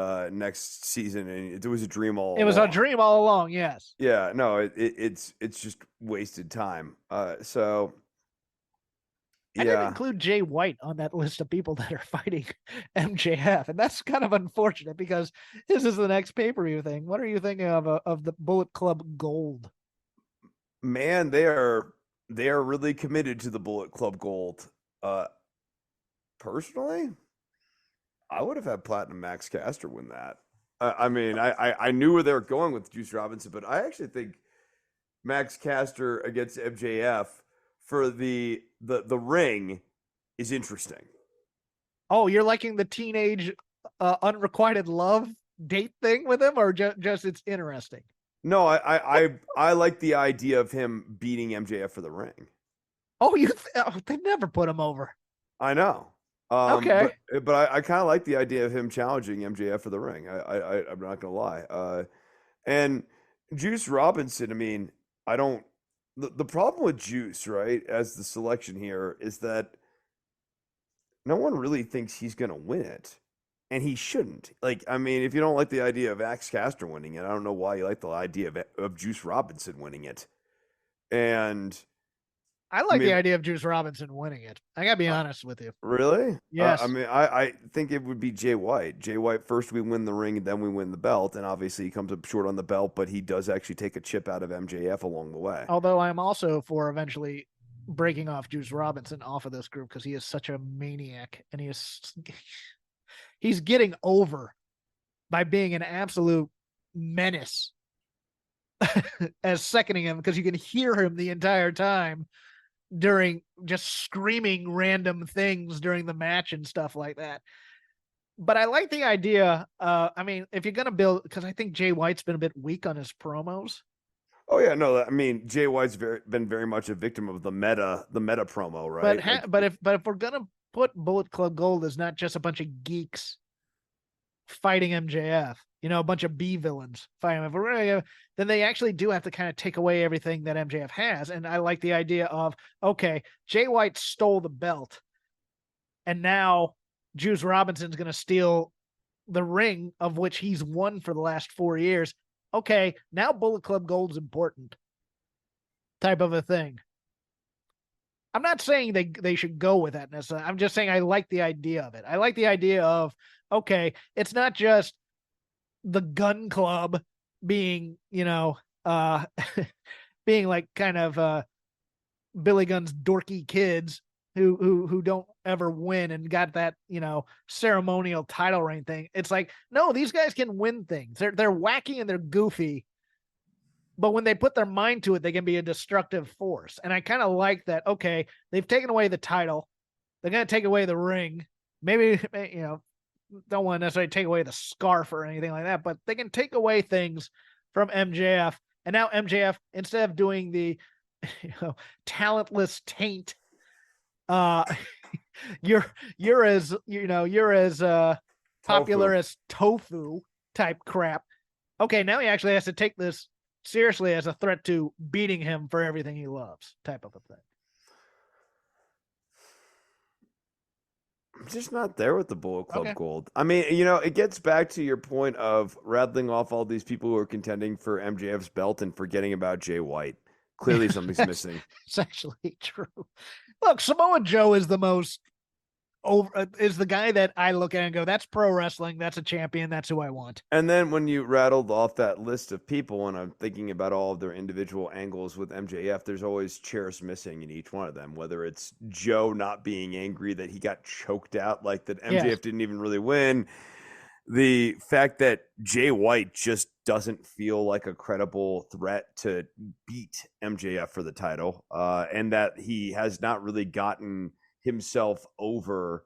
season and it was a dream all along. It was a dream all along, yes. Yeah, no, it's just wasted time. So I didn't include Jay White on that list of people that are fighting MJF, and that's kind of unfortunate because this is the next pay-per-view thing. What are you thinking of the Bullet Club Gold? Man, they are really committed to the Bullet Club Gold. Personally, I would have had Platinum Max Caster win that. I mean, I knew where they were going with Juice Robinson, but I actually think Max Caster against MJF for the ring is interesting. Oh, you're liking the teenage unrequited love date thing with him, or just it's interesting? No, I like the idea of him beating MJF for the ring. Oh, they never put him over. I know. Okay, but I kind of like the idea of him challenging MJF for the ring. I'm not gonna lie. And Juice Robinson, I mean, the problem with Juice, right, as the selection here is that no one really thinks he's going to win it. And he shouldn't. Like, I mean, if you don't like the idea of Axe Caster winning it, I don't know why you like the idea of Juice Robinson winning it. And I like the idea of Juice Robinson winning it. I got to be honest with you. Really? Yes. I mean, I think it would be Jay White. Jay White, first we win the ring, and then we win the belt. And obviously he comes up short on the belt, but he does actually take a chip out of MJF along the way. Although I'm also for eventually breaking off Juice Robinson off of this group because he is such a maniac and he's getting over by being an absolute menace as seconding him, because you can hear him the entire time during just screaming random things during the match and stuff like that. But I like the idea. I mean, if you're going to build, because I think Jay White's been a bit weak on his promos. Oh yeah, no, I mean Jay White's been very much a victim of the meta promo, right? But if we're gonna put Bullet Club Gold as not just a bunch of geeks fighting MJF, a bunch of B villains fighting him, then they actually do have to kind of take away everything that MJF has. And I like the idea of, okay, Jay White stole the belt, and now Juice Robinson's gonna steal the ring of which he's won for the last 4 years. Okay, now Bullet Club Gold's important, type of a thing. I'm not saying they should go with that necessarily. I'm just saying I like the idea of it. I like the idea of, okay, it's not just the Gun Club being, being like kind of Billy Gunn's dorky kids who don't ever win and got that, ceremonial title reign thing. It's like, no, these guys can win things. They're wacky and they're goofy, but when they put their mind to it, they can be a destructive force. And I kind of like that. Okay, they've taken away the title. They're going to take away the ring. Maybe, don't want to necessarily take away the scarf or anything like that, but they can take away things from MJF. And now MJF, instead of doing the, talentless taint, you're as popular as tofu type crap. Okay, now he actually has to take this seriously as a threat to beating him for everything he loves, type of a thing. I'm just not there with the Bullet Club Gold. I mean, it gets back to your point of rattling off all these people who are contending for MJF's belt and forgetting about Jay White. Clearly something's missing. It's actually true. Look, Samoa Joe is the guy that I look at and go, that's pro wrestling. That's a champion. That's who I want. And then when you rattled off that list of people, and I'm thinking about all of their individual angles with MJF, there's always chairs missing in each one of them, whether it's Joe not being angry that he got choked out, like that MJF didn't even really win. The fact that Jay White just doesn't feel like a credible threat to beat MJF for the title, and that he has not really gotten himself over,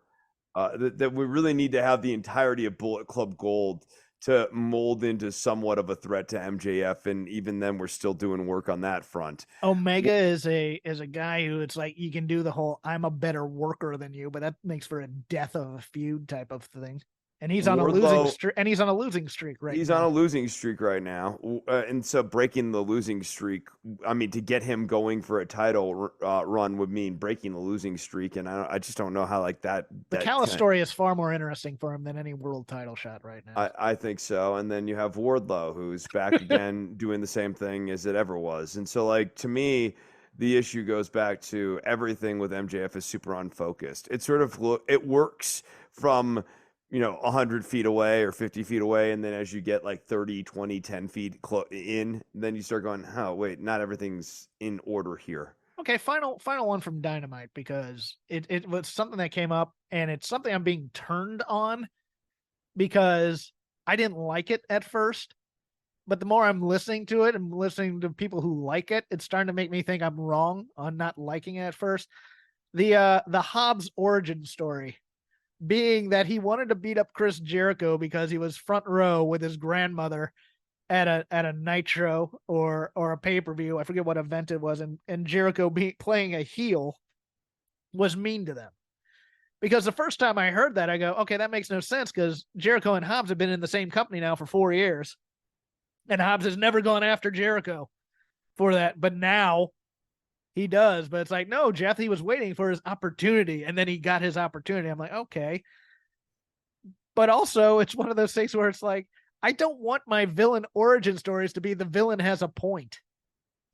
that we really need to have the entirety of Bullet Club Gold to mold into somewhat of a threat to MJF, and even then we're still doing work on that front. Omega is a guy who, it's like, you can do the whole I'm a better worker than you, but that makes for a death of a feud type of thing. And he's on a losing streak. And he's on a losing streak right now. He's on a losing streak right now. And so breaking the losing streak, I mean, to get him going for a title run would mean breaking the losing streak. And I just don't know how, like, that. The Callis story is far more interesting for him than any world title shot right now. I think so. And then you have Wardlow, who's back again doing the same thing as it ever was. And so, like, to me, the issue goes back to everything with MJF is super unfocused. It sort of it works from 100 feet away or 50 feet away. And then as you get like 30, 20, 10 feet in, then you start going, oh, wait, not everything's in order here. Okay, final one from Dynamite, because it was something that came up, and it's something I'm being turned on because I didn't like it at first. But the more I'm listening to it and listening to people who like it, it's starting to make me think I'm wrong on not liking it at first. The Hobbs origin story being that he wanted to beat up Chris Jericho because he was front row with his grandmother at a Nitro or a pay-per-view. I forget what event it was. And Jericho playing a heel was mean to them. Because the first time I heard that, I go, okay, that makes no sense, because Jericho and Hobbs have been in the same company now for 4 years. And Hobbs has never gone after Jericho for that. But now He does, but it's like, no, Jeff, he was waiting for his opportunity, and then he got his opportunity. I'm like, okay. But also, it's one of those things where it's like, I don't want my villain origin stories to be the villain has a point.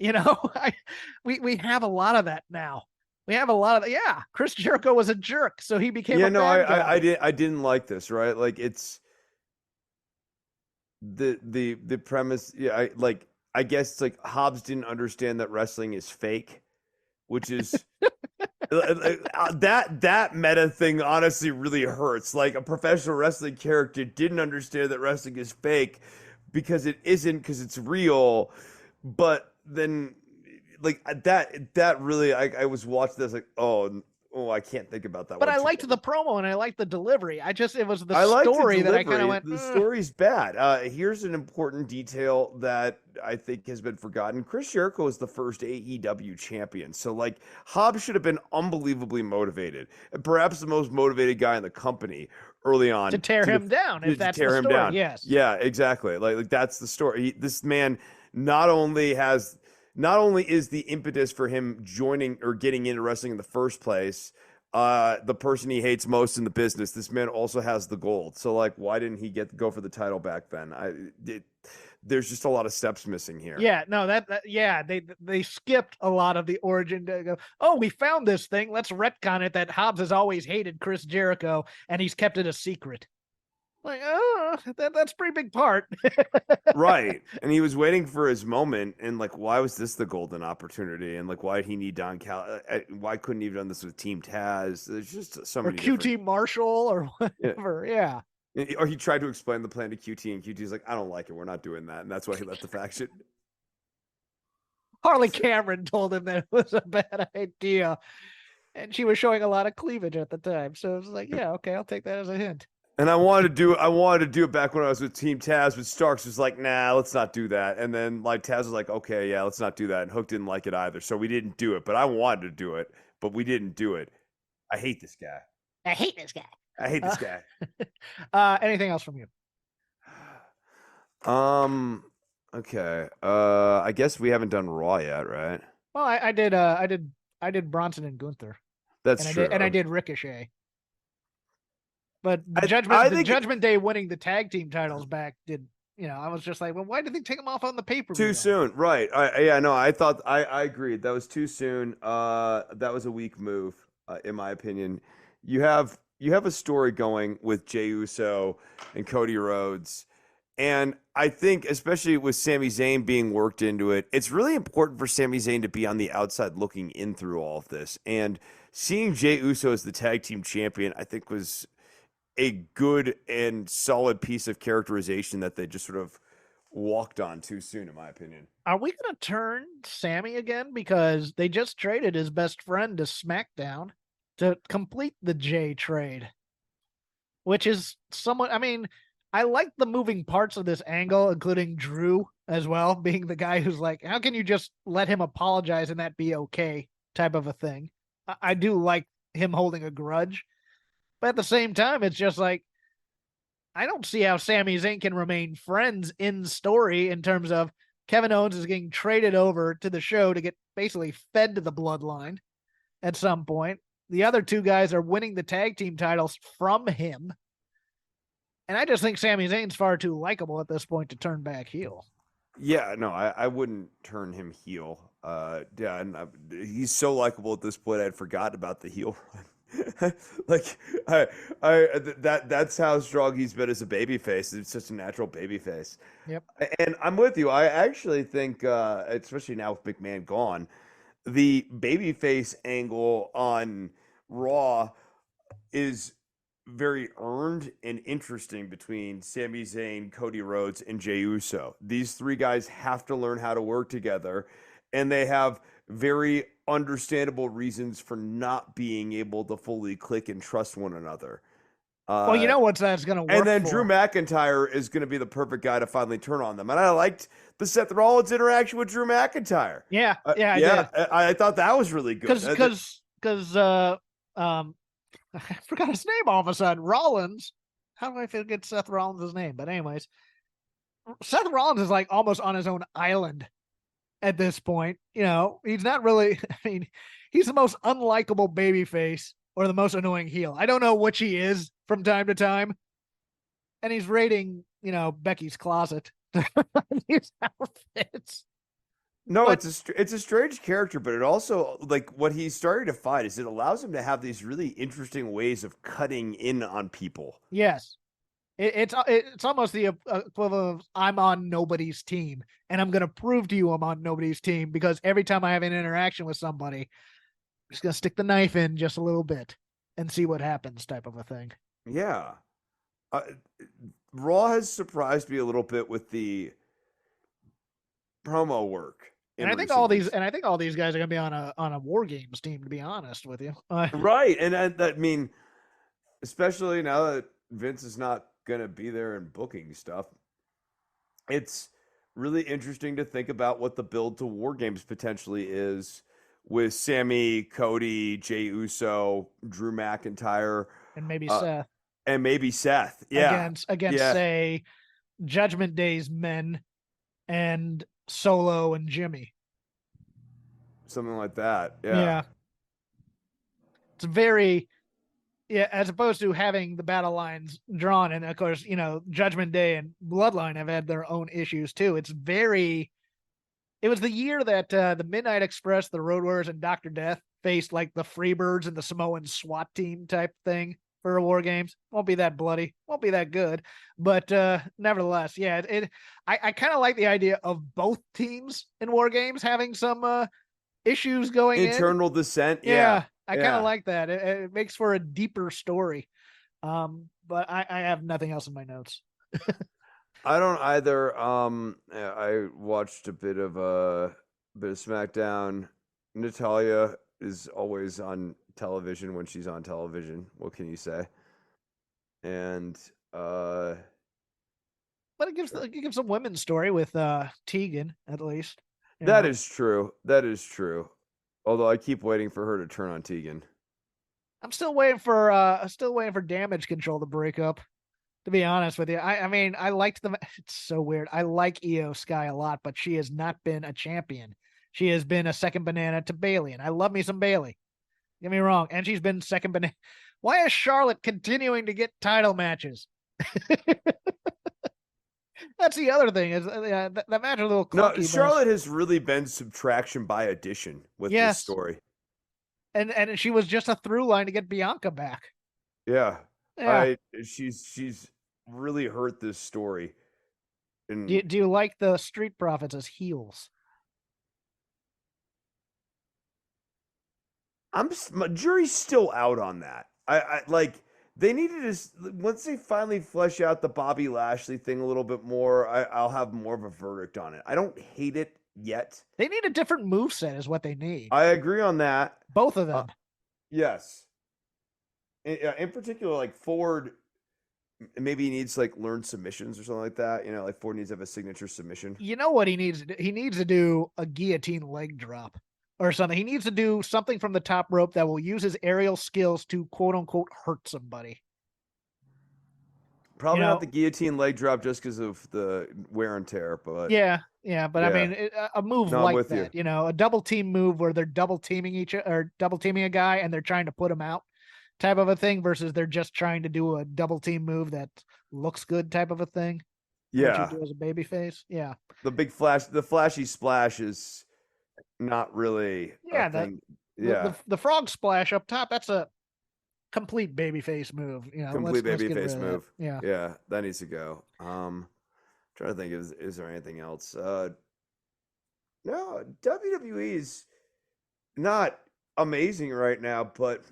We have a lot of that now. We have a lot of that. Yeah, Chris Jericho was a jerk, so he became a bad guy. I didn't like this, right? Like it's the premise. Yeah, I guess it's like Hobbs didn't understand that wrestling is fake, which is that meta thing honestly really hurts. Like a professional wrestling character didn't understand that wrestling is fake because it isn't, because it's real. But then like that really, I was watching this like, oh, I can't think about that. But I liked the promo and I liked the delivery. It was the story that I kind of went. The story's bad. Here's an important detail that I think has been forgotten. Chris Jericho is the first AEW champion, so like Hobbs should have been unbelievably motivated, and perhaps the most motivated guy in the company early on to tear him down. If that's the story, yes, yeah, exactly. Like that's the story. This man not only is the impetus for him joining or getting into wrestling in the first place, the person he hates most in the business, this man also has the gold. So like, why didn't he go for the title back then? There's just a lot of steps missing here. Yeah, no, they skipped a lot of the origin to go, oh, we found this thing. Let's retcon it that Hobbs has always hated Chris Jericho and he's kept it a secret. Like, oh, that's a pretty big part. Right. And he was waiting for his moment. And like, why was this the golden opportunity? And like, why did he need Don Cal? Why couldn't he have done this with Team Taz? There's just so many. Or QT Marshall or whatever. Yeah. Or he tried to explain the plan to QT, and QT's like, I don't like it. We're not doing that. And that's why he left the faction. Harley Cameron told him that it was a bad idea. And she was showing a lot of cleavage at the time. So it was like, yeah, okay, I'll take that as a hint. And I wanted to do it back when I was with Team Taz, but Starks was like, nah, let's not do that. And then like Taz was like, okay, yeah, let's not do that. And Hook didn't like it either. So we didn't do it. But I wanted to do it, but we didn't do it. I hate this guy. I hate this guy. Anything else from you? Okay. I guess we haven't done Raw yet, right? Well, I did Bronson and Gunther. That's true. I did Ricochet. But the Judgment Day winning the tag team titles back did, I was just like, well, why did they take them off on the pay-per-view? Too soon, right? I thought I agreed. That was too soon. That was a weak move, in my opinion. You have a story going with Jey Uso and Cody Rhodes, and I think especially with Sami Zayn being worked into it, it's really important for Sami Zayn to be on the outside looking in through all of this. And seeing Jey Uso as the tag team champion, I think was a good and solid piece of characterization that they just sort of walked on too soon, in my opinion. Are we going to turn Sammy again? Because they just traded his best friend to SmackDown to complete the Jay trade, which is somewhat, I mean, I like the moving parts of this angle, including Drew as well, being the guy who's like, how can you just let him apologize and that be okay type of a thing. I do like him holding a grudge. But at the same time, it's just like, I don't see how Sami Zayn can remain friends in story in terms of Kevin Owens is getting traded over to the show to get basically fed to the bloodline at some point. The other two guys are winning the tag team titles from him. And I just think Sami Zayn's far too likable at this point to turn back heel. Yeah, no, I wouldn't turn him heel. He's so likable at this point, I'd forgotten about the heel run. Like that's how strong he's been as a babyface. It's just a natural babyface. Yep. And I'm with you. I actually think, especially now with McMahon gone, the babyface angle on Raw is very earned and interesting between Sami Zayn, Cody Rhodes, and Jey Uso. These three guys have to learn how to work together, and they have very understandable reasons for not being able to fully click and trust one another. Well, you know what that's going to work. And then Drew McIntyre is going to be the perfect guy to finally turn on them. And I liked the Seth Rollins interaction with Drew McIntyre. Yeah, I did. I thought that was really good. Because I forgot his name all of a sudden. Rollins. How do I forget Seth Rollins' name? But anyways, Seth Rollins is like almost on his own island at this point. You know, he's not really, I mean, he's the most unlikable babyface or the most annoying heel. I don't know which he is from time to time. And he's raiding, you know, Becky's closet. These outfits. No, but it's a strange character, but it also, like, what he's starting to find is it allows him to have these really interesting ways of cutting in on people. Yes. It's almost the equivalent of I'm on nobody's team, and I'm going to prove to you I'm on nobody's team because every time I have an interaction with somebody, I'm just going to stick the knife in just a little bit and see what happens, type of a thing. Yeah. Raw has surprised me a little bit with the promo work. And I think all these guys are going to be on a War Games team, to be honest with you. Right. And I mean, especially now that Vince is not going to be there and booking stuff, it's really interesting to think about what the build to War Games potentially is with Sammy, Cody, Jey Uso, Drew McIntyre, and maybe Seth. And maybe Seth. Yeah. Against say, Judgment Day's men and Solo and Jimmy. Something like that. Yeah. It's very, as opposed to having the battle lines drawn. And of course, you know, Judgment Day and Bloodline have had their own issues too. It was the year that the Midnight Express, the Road Warriors, and Dr. Death faced like the Freebirds and the Samoan SWAT team type thing for War Games. Won't be that bloody, won't be that good, but nevertheless, I kind of like the idea of both teams in War Games having some issues going internal dissent. I kind of like that. It makes for a deeper story. But I have nothing else in my notes. I don't either. I watched a bit of SmackDown. Natalya is always on television when she's on television. What can you say? And but it gives a women's story with Tegan at least. That is true. Although I keep waiting for her to turn on Tegan. I'm still waiting for Damage Control to break up. To be honest with you, I mean, I liked them. It's so weird. I like Io Sky a lot, but she has not been a champion. She has been a second banana to Bayley, and I love me some Bayley. Get me wrong, and she's been second banana. Why is Charlotte continuing to get title matches? That's the other thing. Is that match is a little clunky. No, Charlotte has really been subtraction by addition with this story. And she was just a through line to get Bianca back. Yeah. She's really hurt this story. And do you like the Street Profits as heels? My jury's still out on that. I like, they needed to, once they finally flesh out the Bobby Lashley thing a little bit more, I'll have more of a verdict on it. I don't hate it yet. They need a different moveset is what they need. I agree on that. Both of them. Yes. In particular, like Ford maybe needs like learn submissions or something like that. You know, like Ford needs to have a signature submission. You know what he needs to do? He needs to do a guillotine leg drop or something. He needs to do something from the top rope that will use his aerial skills to quote unquote hurt somebody. Probably not the guillotine leg drop just because of the wear and tear, but but I mean, a move like that, you know, a double team move where they're double teaming double teaming a guy and they're trying to put him out type of a thing versus they're just trying to do a double team move that looks good type of a thing. Yeah. What you do as a baby face. Yeah. The flashy splash is not really a thing. The frog splash up top, that's a complete babyface move. You know, complete babyface move. Yeah, that needs to go. Trying to think, is there anything else? No, WWE is not amazing right now, but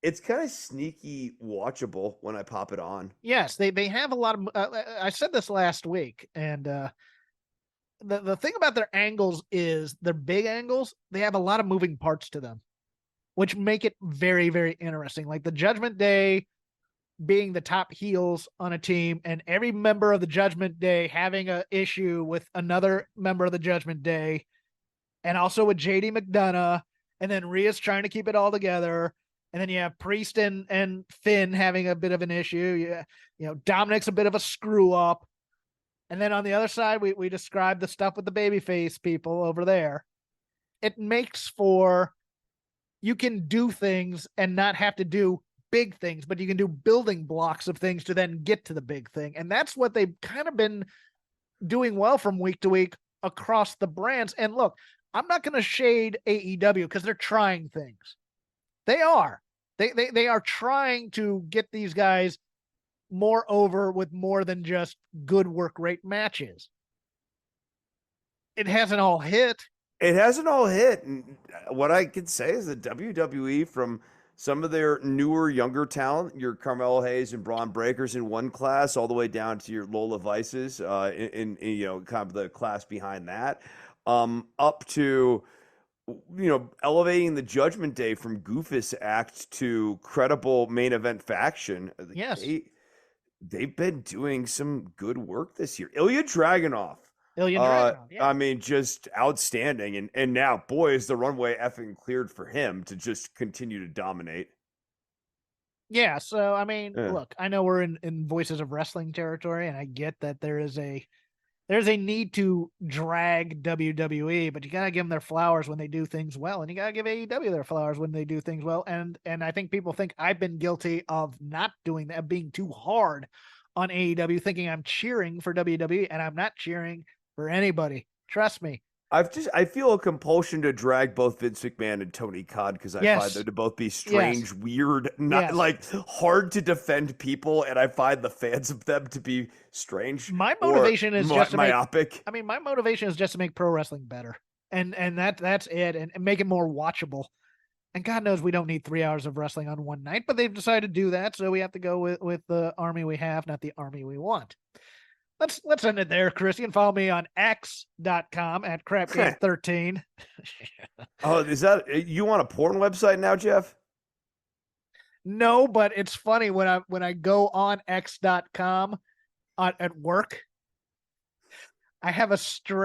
it's kind of sneaky watchable when I pop it on. Yes, they have a lot of. I said this last week, and the thing about their angles is they're big angles. They have a lot of moving parts to them, which make it very, very interesting. Like the Judgment Day being the top heels on a team, and every member of the Judgment Day having an issue with another member of the Judgment Day, and also with JD McDonough, and then Rhea's trying to keep it all together. And then you have Priest and Finn having a bit of an issue. Yeah, you know, Dominic's a bit of a screw up. And then on the other side, we describe the stuff with the babyface people over there. It makes for, you can do things and not have to do big things, but you can do building blocks of things to then get to the big thing. And that's what they've kind of been doing well from week to week across the brands. And look, I'm not going to shade AEW because they're trying things. They are. They are trying to get these guys more over with more than just good work rate matches. It hasn't all hit. It hasn't all hit. And what I can say is that WWE, from some of their newer, younger talent, your Carmelo Hayes and Braun Breakers in one class, all the way down to your Lola Vices in kind of the class behind that, up to elevating the Judgment Day from Goofus act to credible main event faction. Yes, they've been doing some good work this year. Ilya Dragunov. Yeah. I mean, just outstanding. And now, boy, is the runway effing cleared for him to just continue to dominate. Yeah. So, I mean, look, I know we're in Voices of Wrestling territory, and I get that there's a need to drag WWE, but you got to give them their flowers when they do things well. And you got to give AEW their flowers when they do things well. And I think people think I've been guilty of not doing that, being too hard on AEW, thinking I'm cheering for WWE, and I'm not cheering for anybody. Trust me. I feel a compulsion to drag both Vince McMahon and Tony Khan because I find them to both be strange, weird, not like hard to defend people, and I find the fans of them to be strange. My motivation is just myopic. My motivation is just to make pro wrestling better, and that's it, and make it more watchable. And God knows we don't need 3 hours of wrestling on one night, but they've decided to do that, so we have to go with the army we have, not the army we want. Let's end it there, Chris. You can follow me on x.com at crapgame13. Oh, is that you on a porn website now, Jeff? No, but it's funny when I go on x.com at work, I have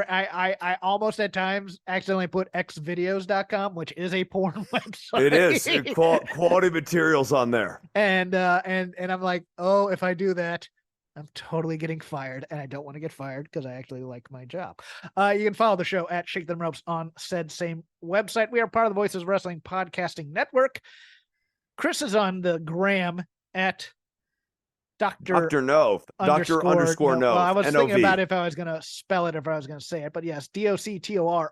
I almost at times accidentally put xvideos.com, which is a porn website. It is quality materials on there. And I'm like, oh, if I do that, I'm totally getting fired, and I don't want to get fired because I actually like my job. You can follow the show at Shake Them Ropes on said same website. We are part of the Voices of Wrestling Podcasting Network. Chris is on the gram at Dr. Nove. Dr. _Nove. Well, I was thinking about if I was going to spell it, if I was going to say it, but yes, DOCTOR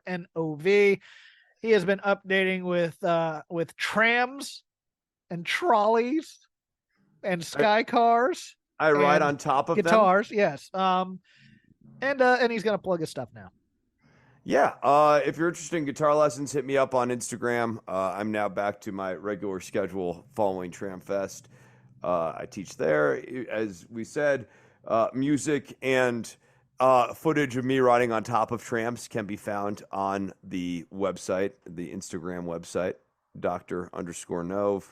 _NOV. He has been updating with trams and trolleys and sky cars. I ride on top of guitars, them. Yes. And he's gonna plug his stuff now. Yeah. If you're interested in guitar lessons, hit me up on Instagram. I'm now back to my regular schedule following Tram Fest. I teach there. As we said, music and footage of me riding on top of trams can be found on the website, the Instagram website, Dr. _Nove.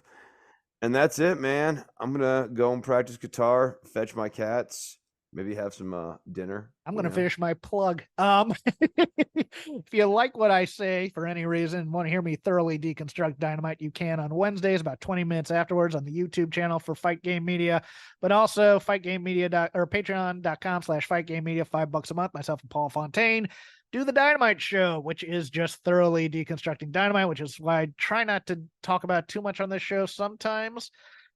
And that's it, man. I'm going to go and practice guitar, fetch my cats, maybe have some dinner. I'm going to finish my plug. If you like what I say for any reason and want to hear me thoroughly deconstruct Dynamite, you can on Wednesdays, about 20 minutes afterwards on the YouTube channel for Fight Game Media, but also patreon.com/fightgamemedia, $5 a month. Myself and Paul Fontaine do the Dynamite show, which is just thoroughly deconstructing Dynamite, which is why I try not to talk about too much on this show sometimes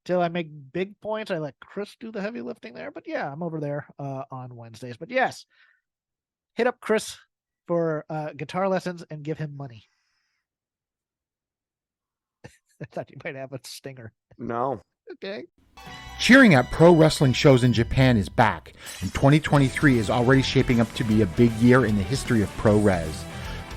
till I make big points. I let Chris do the heavy lifting there, but yeah, I'm over there on Wednesdays. But yes, hit up Chris for guitar lessons and give him money. I thought you might have a stinger. No. Okay. Cheering at pro wrestling shows in Japan is back, and 2023 is already shaping up to be a big year in the history of pro res.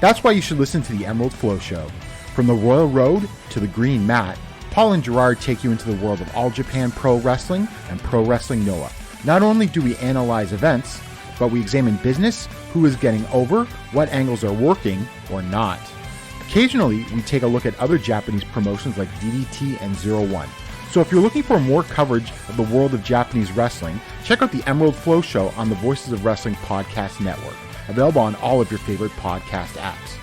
That's why you should listen to the Emerald Flow Show. From the Royal Road to the Green Mat, Paul and Gerard take you into the world of All Japan Pro Wrestling and Pro Wrestling Noah. Not only do we analyze events, but we examine business, who is getting over, what angles are working or not. Occasionally, we take a look at other Japanese promotions like DDT and 01. So if you're looking for more coverage of the world of Japanese wrestling, check out the Emerald Flow Show on the Voices of Wrestling Podcast Network, available on all of your favorite podcast apps.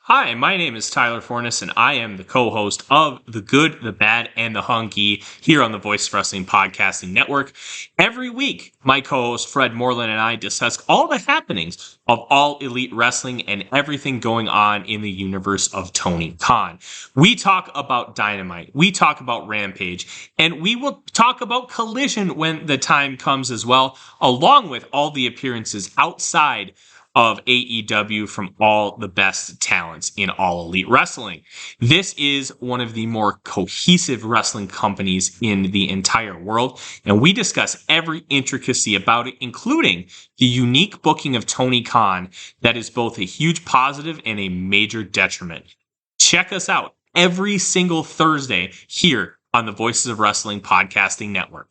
Hi, my name is Tyler Fornes, and I am the co-host of The Good, the Bad, and the Hunky here on the Voice of Wrestling Podcasting Network. Every week, my co-host Fred Moreland and I discuss all the happenings of All Elite Wrestling and everything going on in the universe of Tony Khan. We talk about Dynamite, we talk about Rampage, and we will talk about Collision when the time comes as well, along with all the appearances outside of AEW from all the best talents in All Elite Wrestling. This is one of the more cohesive wrestling companies in the entire world, and we discuss every intricacy about it, including the unique booking of Tony Khan that is both a huge positive and a major detriment. Check us out every single Thursday here on the Voices of Wrestling Podcasting Network.